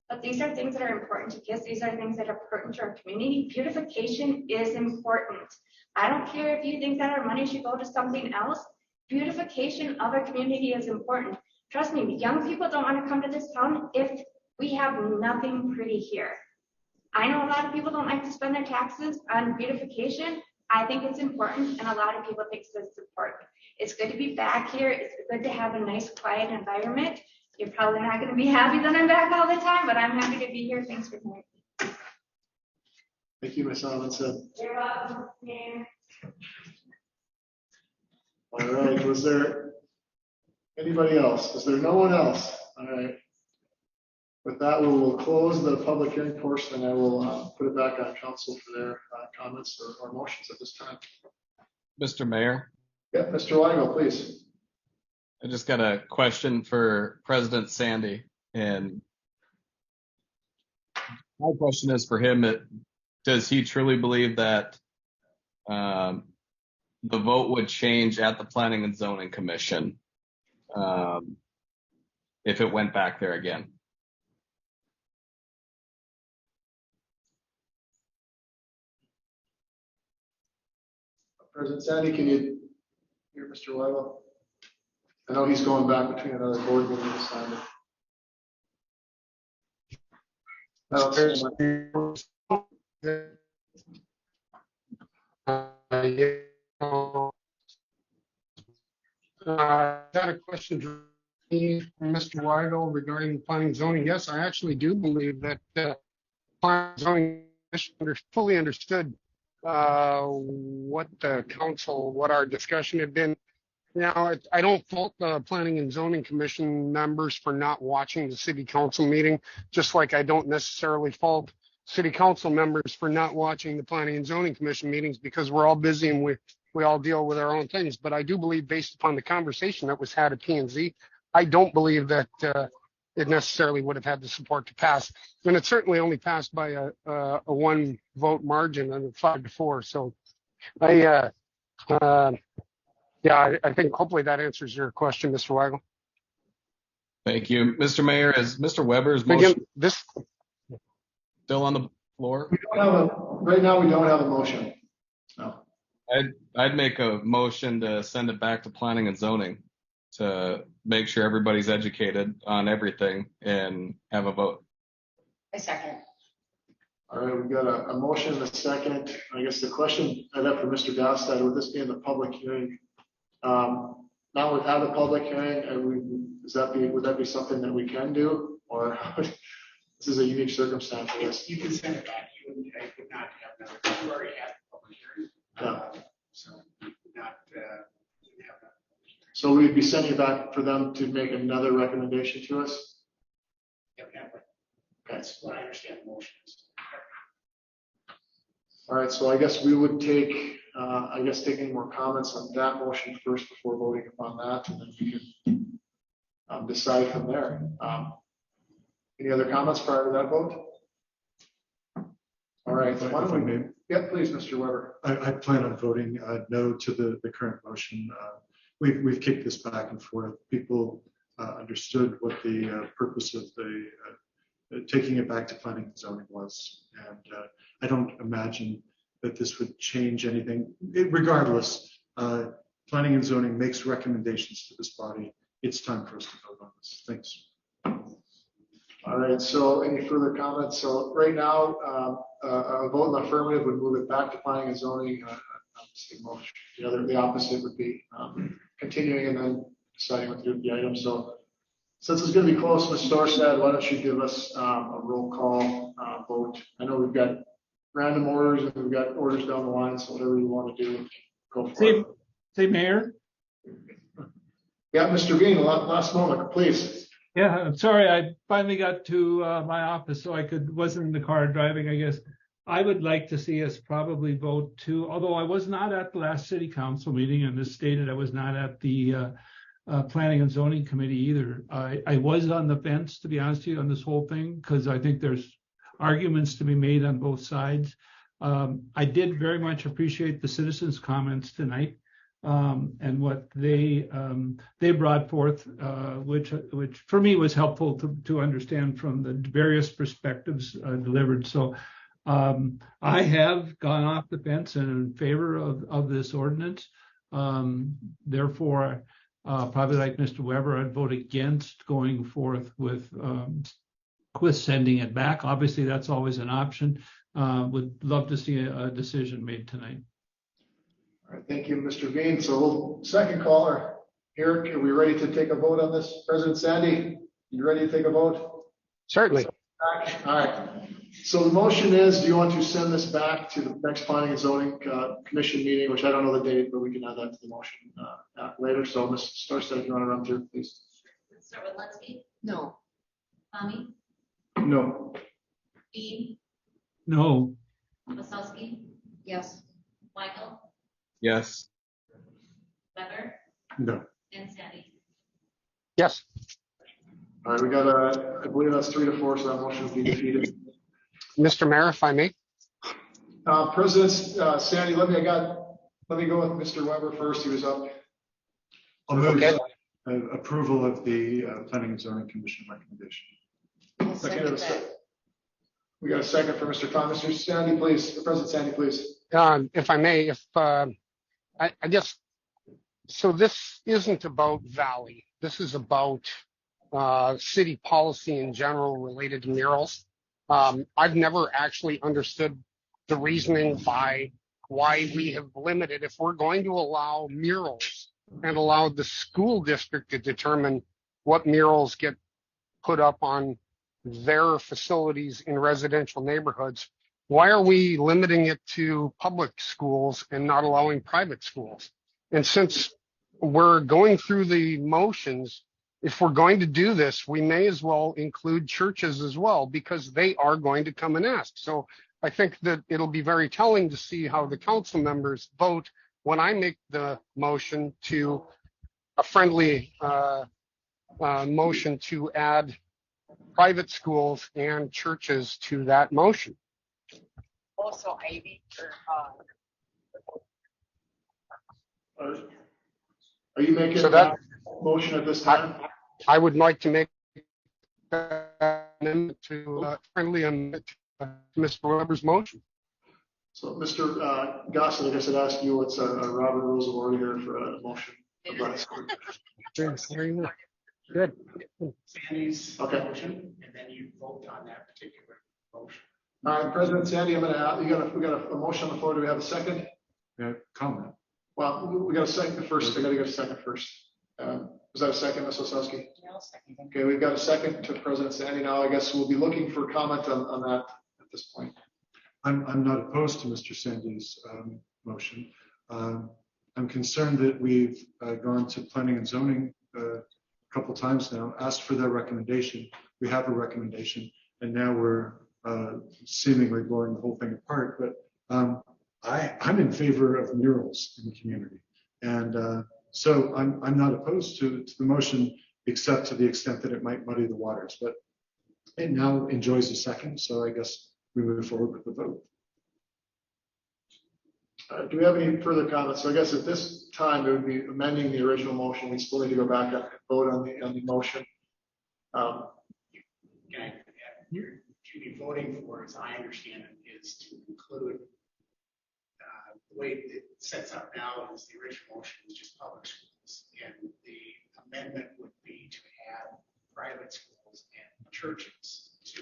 but these are things that are important to kids. These are things that are important to our community. Beautification is important. I don't care if you think that our money should go to something else. Beautification of our community is important. Trust me, young people don't want to come to this town if we have nothing pretty here. I know a lot of people don't like to spend their taxes on beautification. I think it's important, and a lot of people think it's important. It's good to be back here. It's good to have a nice, quiet environment. You're probably not going to be happy that I'm back all the time, but I'm happy to be here. Thanks for coming. Thank you, Ms. Amundsen. You're welcome. Mayor. All right, was there anybody else? Is there no one else? All right. With that, we will close the public hearing portion, and I will put it back on council for their comments or motions at this time. Mr. Mayor? Yeah, Mr. Weigel, please. I just got a question for President Sandy, and my question is for him. Does he truly believe that the vote would change at the Planning and Zoning Commission if it went back there again? President Sandy, can you hear Mr. Weigel? I know he's going back between another board meeting this time. Got a question from Mr. Weigel regarding planning and zoning. Yes, I actually do believe that planning and zoning fully understood what our discussion had been. Now, I don't fault the Planning and Zoning Commission members for not watching the city council meeting, just like I don't necessarily fault city council members for not watching the Planning and Zoning Commission meetings, because we're all busy and we all deal with our own things. But I do believe, based upon the conversation that was had at P&Z, I don't believe that it necessarily would have had the support to pass. And it certainly only passed by a one vote margin of 5-4. So I think hopefully that answers your question, Mr. Weigel. Thank you. Mr. Mayor, is Mr. Weber's motion still on the floor? Right now, we don't have a motion. No. I'd make a motion to send it back to planning and zoning to make sure everybody's educated on everything and have a vote. I second. All right, we've got a motion and a second. I guess the question I'd have for Mr. Gastead, would this be in the public hearing? Now we've had a public hearing, would that be something that we can do, or this is a unique circumstance for us? You can send it back. You would not have another. You already had a public hearing. So you would not have that. So we'd be sending it back for them to make another recommendation to us? Yep. That's what I understand the motion is. All right, so I guess we would take, taking more comments on that motion first before voting upon that, and then we can decide from there. Any other comments prior to that vote? All right. If I may. Yeah, please, Mr. Weber. I plan on voting no to the current motion. We've kicked this back and forth. People understood what the purpose of the taking it back to planning and zoning was, and I don't imagine that this would change anything. Regardless, planning and zoning makes recommendations to this body. It's time for us to vote on this. Thanks. All right, so any further comments? So right now, a vote in the affirmative would move it back to planning and zoning. The opposite would be continuing and then deciding what to do with the item. So since it's going to be close, Ms. Storstad, why don't you give us a roll call vote? I know we've got random orders and we've got orders down the line, so whatever you want to do, go for it. Say, Mayor. Yeah, Mr. Bean, last moment, please. Yeah, I'm sorry. I finally got to my office, so wasn't in the car driving, I guess. I would like to see us probably vote to, although I was not at the last city council meeting, and as stated, I was not at the planning and zoning committee either. I was on the fence, to be honest with you, on this whole thing, because I think there's arguments to be made on both sides. I did very much appreciate the citizens' comments tonight. And what they brought forth, which for me was helpful to understand from the various perspectives delivered. So I have gone off the fence and in favor of this ordinance. Therefore, probably like Mr. Weber, I'd vote against going forth with sending it back. Obviously, that's always an option. Would love to see a decision made tonight. All right, thank you, Mr. Bean. So second caller, Eric, are we ready to take a vote on this? President Sandy, you ready to take a vote? Certainly. All right. So the motion is, do you want to send this back to the next planning and zoning commission meeting, which I don't know the date, but we can add that to the motion later. So Ms. Storstad, if you want to run through, please. Start with Letsky. No. Tommy, No. Bean, No. Wasowski, Yes. Weigel, Yes. Weber, No. and Sandy. Yes. All right, we got I believe that's 3-4, so that motion will be defeated. Mr. Mayor, if I may. President Sandy, let me go with Mr. Weber first. He was up. I'll move approval of the planning and zoning commission recommendation. We got a second for Mr. Thomas. Mr. Sandy, please. President Sandy, please. If I may, I guess, so this isn't about Valley. This is about city policy in general related to murals. I've never actually understood the reasoning by why we have limited, if we're going to allow murals and allow the school district to determine what murals get put up on their facilities in residential neighborhoods, why are we limiting it to public schools and not allowing private schools? And since we're going through the motions, if we're going to do this, we may as well include churches as well, because they are going to come and ask. So I think that it'll be very telling to see how the council members vote when I make the motion to a friendly motion to add private schools and churches to that motion. Also, Ivy, Are you making So that- that motion at this time? I would like to make an amendment to friendly amendment to Mr. Weber's motion. So, Mr. Gossett, I guess I'd ask you what's a Robert Rules of Order here for a motion. Good. Sandy's Okay. motion, and then you vote on that particular motion. All right, President Sandy, we got a motion on the floor. Do we have a second? Comment. Well, we got a second first. I gotta get a second first. Was that a second, Ms. Osowski? Okay, we've got a second to President Sandy now. I guess we'll be looking for comment on that at this point. I'm not opposed to Mr. Sandy's motion. I'm concerned that we've gone to planning and zoning a couple times now, asked for their recommendation. We have a recommendation, and now we're seemingly blowing the whole thing apart. But I'm in favor of murals in the community, and so I'm not opposed to the motion, except to the extent that it might muddy the waters. But it now enjoys a second, so I guess we move forward with the vote. Do we have any further comments? So I guess at this time, it would be amending the original motion. We still need to go back and vote on the motion. To be voting for, as I understand it, is to include the way it sets up now is the original motion is just public schools, and the amendment would be to add private schools and churches to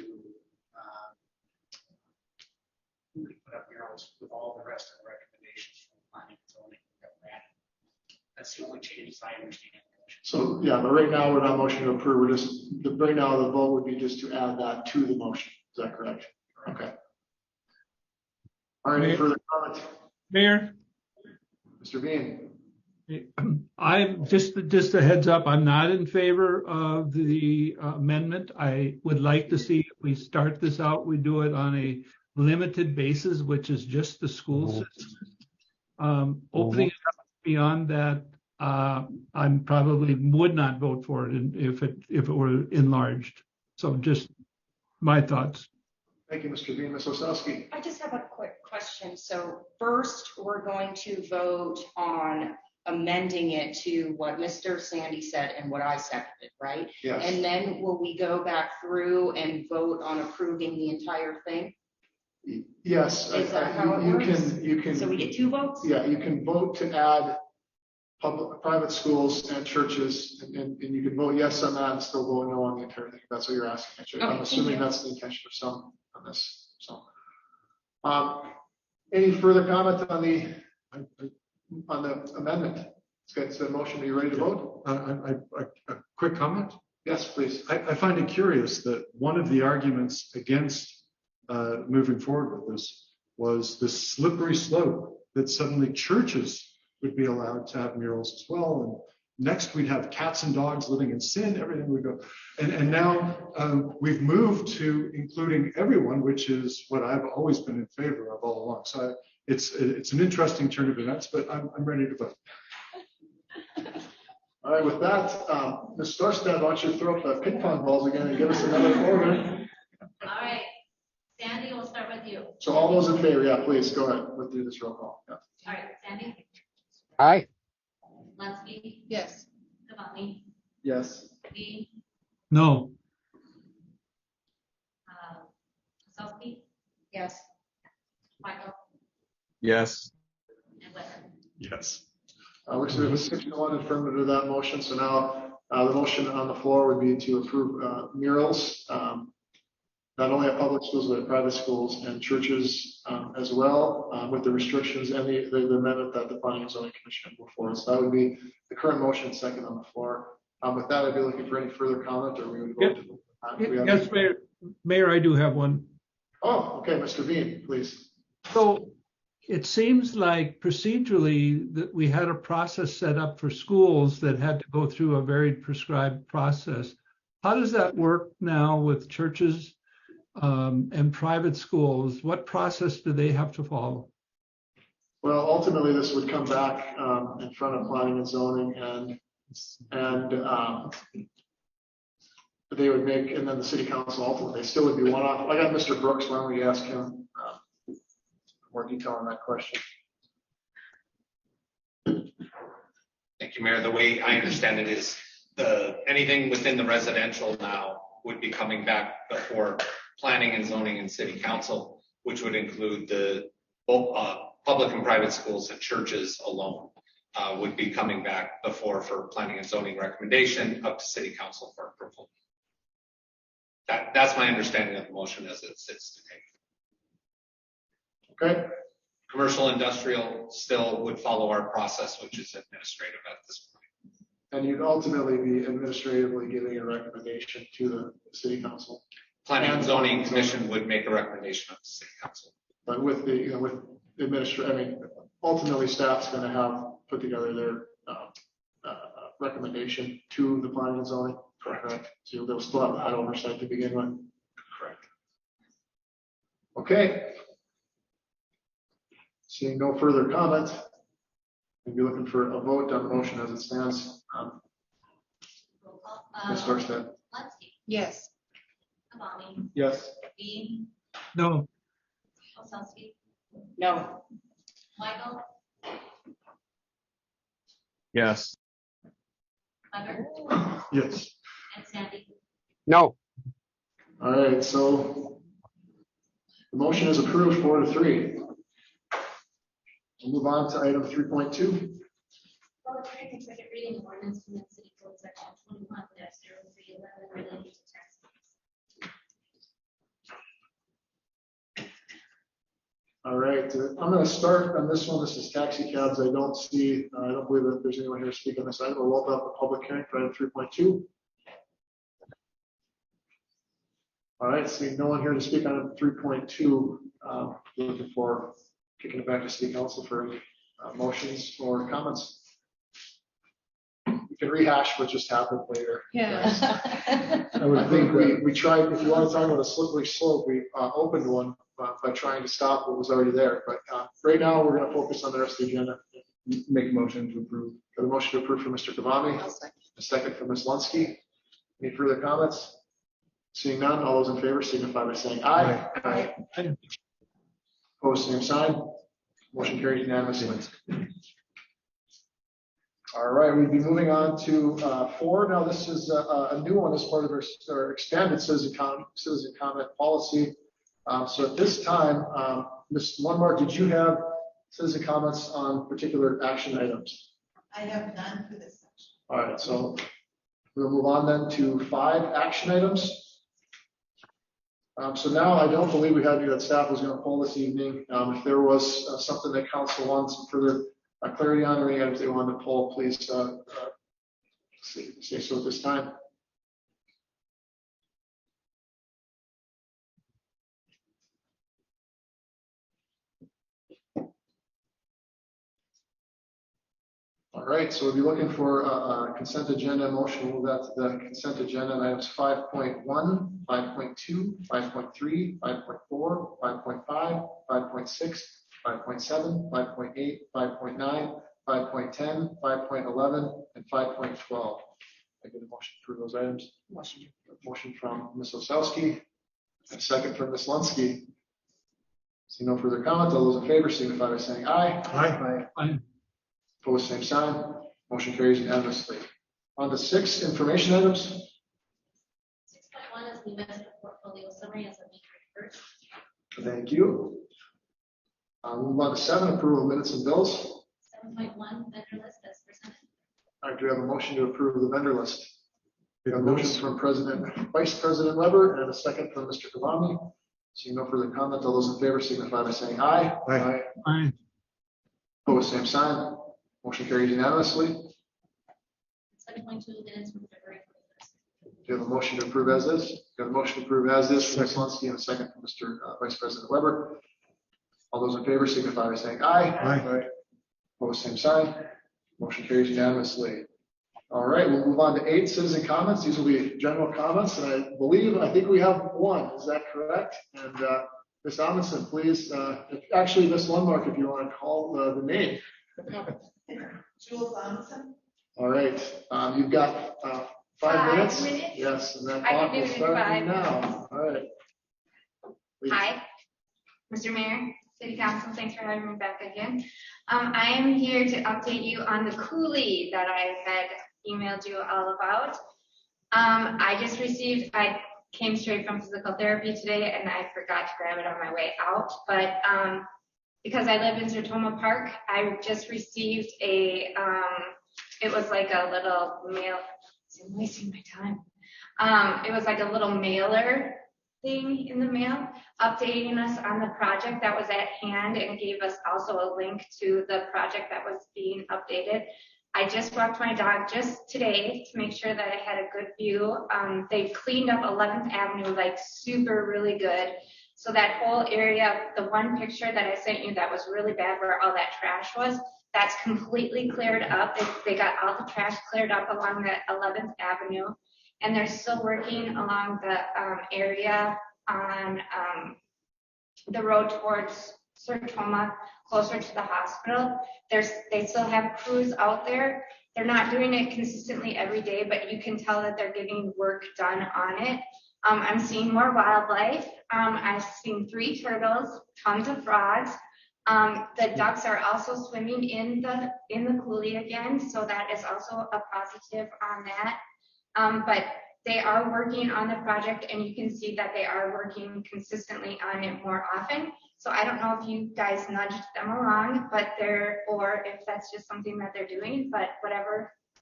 who could put up murals with all the rest of the recommendations from planning and zoning that were added. That's the only change as I understand it. So, yeah, but right now, we're not motion to approve. We're just, right now, the vote would be just to add that to the motion. Is that correct? Okay. All right, any further comments? Mayor, Mr. Bean? I'm just a heads up, I'm not in favor of the amendment. I would like to see if we start this out, we do it on a limited basis, which is just the school system. Opening it up beyond that, I probably would not vote for it if it were enlarged. So just my thoughts. Thank you, Mr. Bean. Ms. Osowski? I just have a quick question. So first, we're going to vote on amending it to what Mr. Sandy said and what I seconded, right? Yes. And then will we go back through and vote on approving the entire thing? Yes. Is that how it works? You can. So we get two votes? Yeah, you can vote to add private schools and churches, and you can vote yes on that and still vote no on the entire thing. That's what you're asking. Actually. Okay, I'm assuming thank you. that's the intention of some on this. So, any further comment on the amendment? Let's get to the motion. Are you ready to vote? A quick comment? Yes, please. I find it curious that one of the arguments against moving forward with this was the slippery slope that suddenly churches would be allowed to have murals as well. And next we'd have cats and dogs living in sin, everything would go. And now we've moved to including everyone, which is what I've always been in favor of all along. So it's an interesting turn of events, but I'm ready to vote. All right, with that, Ms. Storstad, why don't you throw up the ping pong balls again and give us another order? All right, Sandy, we'll start with you. So all those in favor, yeah, please go ahead. We'll do this roll call. Yeah. All right, Sandy? Aye. Lensky? Yes. Devani? Yes. Dean? No. Osowski? Yes. Michael? Yes. And Weber? Yes. We have a 6-1 affirmative to that motion. So now the motion on the floor would be to approve murals, not only at public schools, but at private schools and churches as well, with the restrictions and the amendment that the Planning and Zoning Commission will forward. So that would be the current motion, second on the floor. With that, I'd be looking for any further comment, or we would vote. Yes, Mayor, I do have one. Oh, okay, Mr. Bean, please. So it seems like procedurally that we had a process set up for schools that had to go through a very prescribed process. How does that work now with churches and private schools? What process do they have to follow? Well, ultimately, this would come back in front of planning and zoning, and they would make, and then the city council ultimately, they still would be one off. I got Mr. Brooks. Why don't we ask him more detail on that question? Thank you, Mayor. The way I understand it is anything within the residential now would be coming back before planning and zoning and city council, which would include the public and private schools and churches alone would be coming back before for planning and zoning recommendation up to city council for approval. That's my understanding of the motion as it sits today. Okay. Commercial industrial still would follow our process, which is administrative at this point. And you'd ultimately be administratively giving a recommendation to the city council. Planning and zoning commission would make a recommendation up to city council. But with the, with I mean, ultimately staff's going to have put together their recommendation to the planning and zoning. Correct. So they'll still have that oversight to begin with. Correct. Okay. Seeing no further comment, we'll be looking for a vote on the motion as it stands. Roll call. Ms. Dorstad. Letsky. Yes. Kavami. Yes. Bean. No. Osowski. No. Michael. Yes. Hunter. Yes. And Sandy. No. All right, so the motion is approved 4-3. We'll move on to item 3.2. Public hearing and second reading of ordinance to amend city code section 21-0311 relating to tax. All right, I'm going to start on this one. This is taxi cabs. I don't believe that there's anyone here to speak on this item. We'll open up the public hearing for item 3.2. All right, seeing no one here to speak on 3.2, looking for kicking it back to city council for motions or comments. We can rehash what just happened later. Yeah. I would think we tried, if you want to talk about a slippery slope, we opened one by trying to stop what was already there. But right now, we're going to focus on the rest of the agenda. Make a motion to approve. Got a motion to approve from Mr. Kavami, a second from Ms. Lunsky. Any further comments? Seeing none, all those in favor signify by saying aye. Aye. Opposed, same sign. Motion carried unanimously. All right, we'd be moving on to 4. Now, this is a new one as part of our expanded citizen comment policy. So at this time, Ms. Lundmark, did you have citizen comments on particular action items? I have none for this section. All right, so we'll move on then to 5 action items. So now I don't believe we had any that staff was going to pull this evening. If there was something that council wants some further clarity on or any items they wanted to pull, please say so at this time. All right, so we'll be looking for a consent agenda motion. We'll move that to the consent agenda. And items 5.1, 5.2, 5.3, 5.4, 5.5, 5.6, 5.7, 5.8, 5.9, 5.10, 5.11, and 5.12. I get a motion for those items. Motion from Ms. Osowski, and a second from Ms. Lunsky. See no further comment. All those in favor signify by saying aye. Aye. Aye. Opposed, same sign. Motion carries unanimously. On to 6 information items. 6.1 is the investment portfolio summary as of May 31st. Thank you. We'll move on to 7, approval of minutes and bills. 7.1 vendor list as presented. All right, do we have a motion to approve the vendor list? We have a motion from Vice President Weber and a second from Mr. Kavami. Seeing no further comment, all those in favor signify by saying aye. Aye. Aye. Opposed, same sign. Motion carries unanimously. 7.2 minutes from February 21st. Do you have a motion to approve as is? Got a motion to approve as is from Ms. Lunsky and a second from Mr. Vice President Weber. All those in favor signify by saying aye. Aye. Opposed, same sign. Motion carries unanimously. All right, we'll move on to 8 citizen comments. These will be general comments, and I think we have one. Is that correct? And Ms. Amundsen, please, actually, Ms. Lundmark, if you want to call the name. Jules Amundsen. All right, you've got 5 minutes. 5 minutes? Yes, and that I can clock do will it in start 5. now. All right. Please. Hi, Mr. Mayor, City Council, thanks for having me back again. I am here to update you on the coulee that I had emailed you all about. I came straight from physical therapy today and I forgot to grab it on my way out, but because I live in Sertoma Park, I just received it was like a little mail, I'm wasting my time. It was like a little mailer thing in the mail updating us on the project that was at hand, and gave us also a link to the project that was being updated. I just walked my dog just today to make sure that I had a good view. They've cleaned up 11th Avenue like super really good. So that whole area, the one picture that I sent you that was really bad where all that trash was, that's completely cleared up. They got all the trash cleared up along that 11th Avenue. And they're still working along the area on the road towards Sertoma, closer to the hospital. They still have crews out there. They're not doing it consistently every day, but you can tell that they're getting work done on it. I'm seeing more wildlife. I've seen 3 turtles, tons of frogs. The ducks are also swimming in the coulee again, so that is also a positive on that. But they are working on the project, and you can see that they are working consistently on it more often. So I don't know if you guys nudged them along, or if that's just something that they're doing, but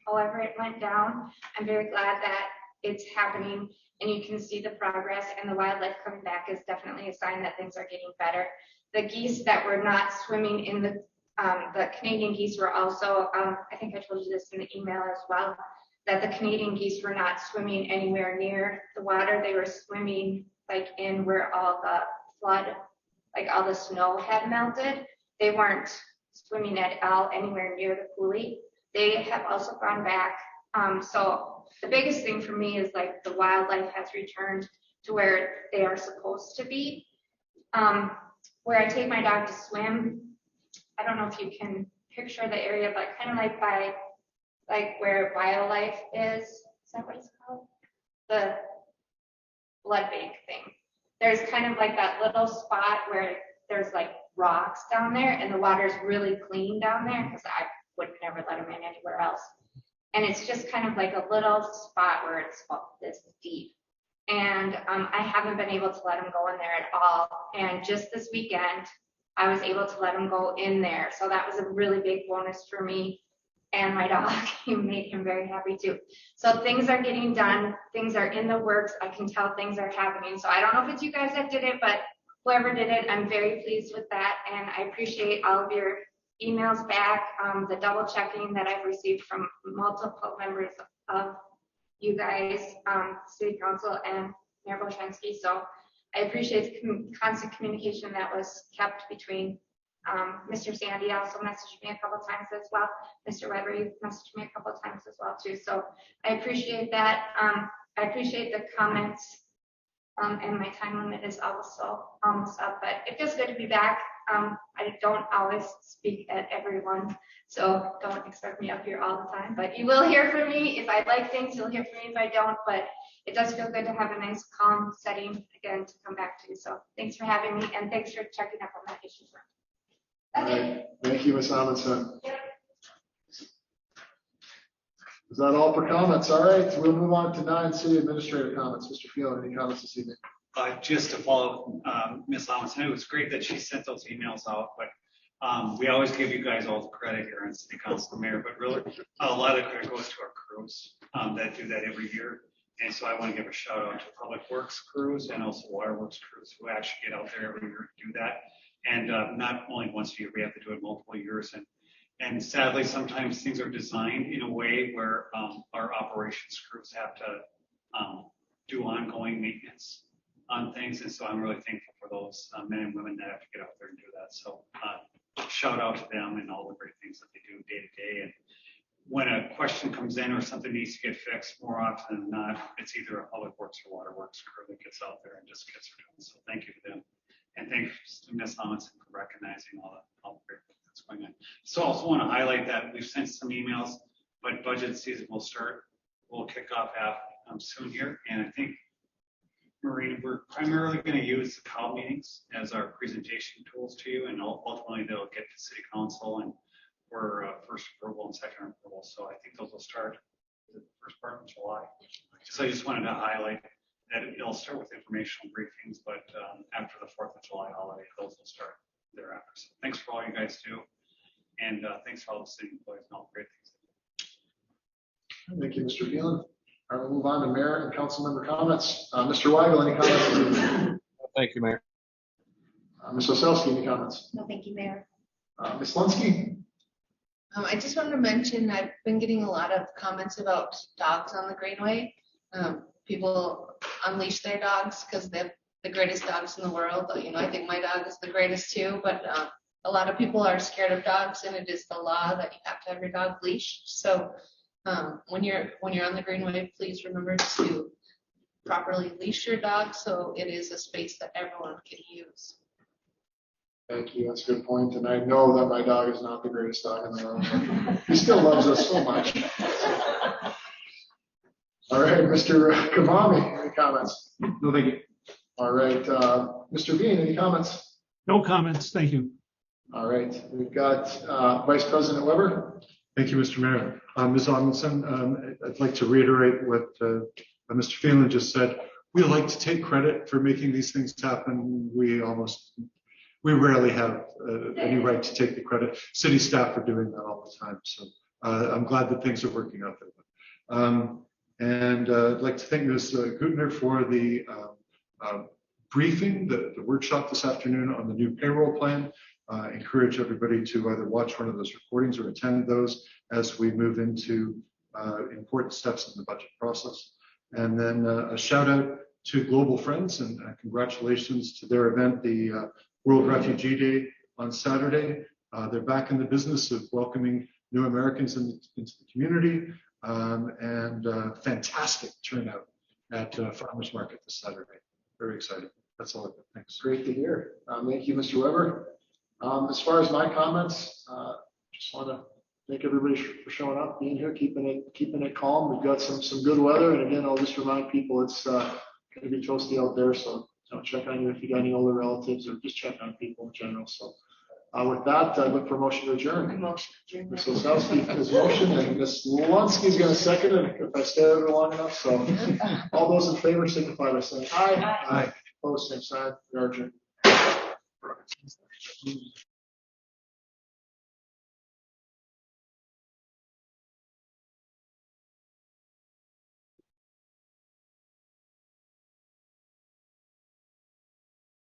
however it went down, I'm very glad that it's happening, and you can see the progress, and the wildlife coming back is definitely a sign that things are getting better. The geese that were not swimming in the Canadian geese were also, I think I told you this in the email as well, that the Canadian geese were not swimming anywhere near the water. They were swimming like in where all the flood, like all the snow had melted. They weren't swimming at all anywhere near the coulee. They have also gone back. So the biggest thing for me is like the wildlife has returned to where they are supposed to be. Where I take my dog to swim, I don't know if you can picture the area, but kind of like by where BioLife is that what it's called? The blood bank thing. There's kind of like that little spot where there's like rocks down there, and the water's really clean down there because I would never let them in anywhere else. And it's just kind of like a little spot where it's this deep. And I haven't been able to let him go in there at all. And just this weekend, I was able to let him go in there. So that was a really big bonus for me and my dog. It made him very happy too. So things are getting done. Things are in the works. I can tell things are happening. So I don't know if it's you guys that did it, but whoever did it, I'm very pleased with that. And I appreciate all of your emails back, the double checking that I've received from multiple members of you guys, City Council and Mayor Boshansky. So I appreciate the constant communication that was kept between Mr. Sandy also messaged me a couple times as well. Mr. Weber, you messaged me a couple times as well too. So I appreciate that. I appreciate the comments, and my time limit is also almost up, but it feels good to be back. I don't always speak at everyone, so don't expect me up here all the time, but you will hear from me. If I like things, you'll hear from me if I don't, but it does feel good to have a nice calm setting again to come back to. So thanks for having me, and thanks for checking up on that issue. All right. Thank you, Ms. Amundsen. Yep. Is that all for comments? All right, we'll move on to 9 city administrator comments. Mr. Field, any comments this evening? Just to follow Ms. Amundsen, it was great that she sent those emails out, but we always give you guys all the credit here on City Council, Mayor, but really a lot of the credit goes to our crews that do that every year. And so I want to give a shout out to Public Works crews and also Waterworks crews who actually get out there every year to do that. And not only once a year, we have to do it multiple years. And sadly, sometimes things are designed in a way where our operations crews have to do ongoing maintenance on things. And so I'm really thankful for those men and women that have to get out there and do that. So shout out to them and all the great things that they do day to day. And when a question comes in or something needs to get fixed, more often than not, it's either a public works or waterworks crew that gets out there and just gets it done. So thank you to them. And thanks to Ms. Amundsen for recognizing all the great work that's going on. So I also want to highlight that we've sent some emails, but budget season will start. We'll kick off soon here. And I think, Marina, we're primarily going to use the COW meetings as our presentation tools to you, and ultimately they'll get to City Council and for first approval and second approval. So I think those will start the first part of July. So I just wanted to highlight that it'll start with informational briefings, but after the 4th of July holiday, those will start thereafter. So thanks for all you guys do. And thanks for all the city employees and all the great things. Thank you, Mr. Phelan. All right, we'll move on to mayor and council member comments. Mr. Weigel, any comments? Thank you, Mayor. Ms. Osowski, any comments? No, thank you, Mayor. Ms. Lunsky? I just wanted to mention, I've been getting a lot of comments about dogs on the Greenway. People unleash their dogs because they're the greatest dogs in the world. You know, I think my dog is the greatest too, but a lot of people are scared of dogs, and it is the law that you have to have your dog leashed. So when you're on the Greenway, please remember to properly leash your dog so it is a space that everyone can use. Thank you. That's a good point. And I know that my dog is not the greatest dog in the world. He still loves us so much. All right, Mr. Kavami, any comments? No, thank you. All right, Mr. Bean, any comments? No comments, thank you. All right, we've got Vice President Weber. Thank you, Mr. Mayor. Ms. Amundsen, I'd like to reiterate what Mr. Phelan just said. We like to take credit for making these things happen. We rarely have any right to take the credit. City staff are doing that all the time. So I'm glad that things are working out there. And I'd like to thank Ms. Gutner for the briefing, the workshop this afternoon on the new payroll plan. Encourage everybody to either watch one of those recordings or attend those as we move into important steps in the budget process. And then a shout out to Global Friends and congratulations to their event, the World Refugee Day on Saturday. They're back in the business of welcoming new Americans into the community, and fantastic turnout at Farmers Market this Saturday. Very exciting. That's all I've got. Thanks. Great to hear. Thank you, Mr. Weber. As far as my comments, just want to thank everybody for showing up, being here, keeping it calm. We've got some good weather, and again, I'll just remind people it's going to be toasty out there, so check on you if you got any older relatives, or just check on people in general. So with that, I look for a motion to adjourn. Ms. Osowski has motion, and Ms. Lunsky is going to second it if I stay over long enough. So all those in favor signify by saying aye. Aye. Opposed, same sign. We are adjourned.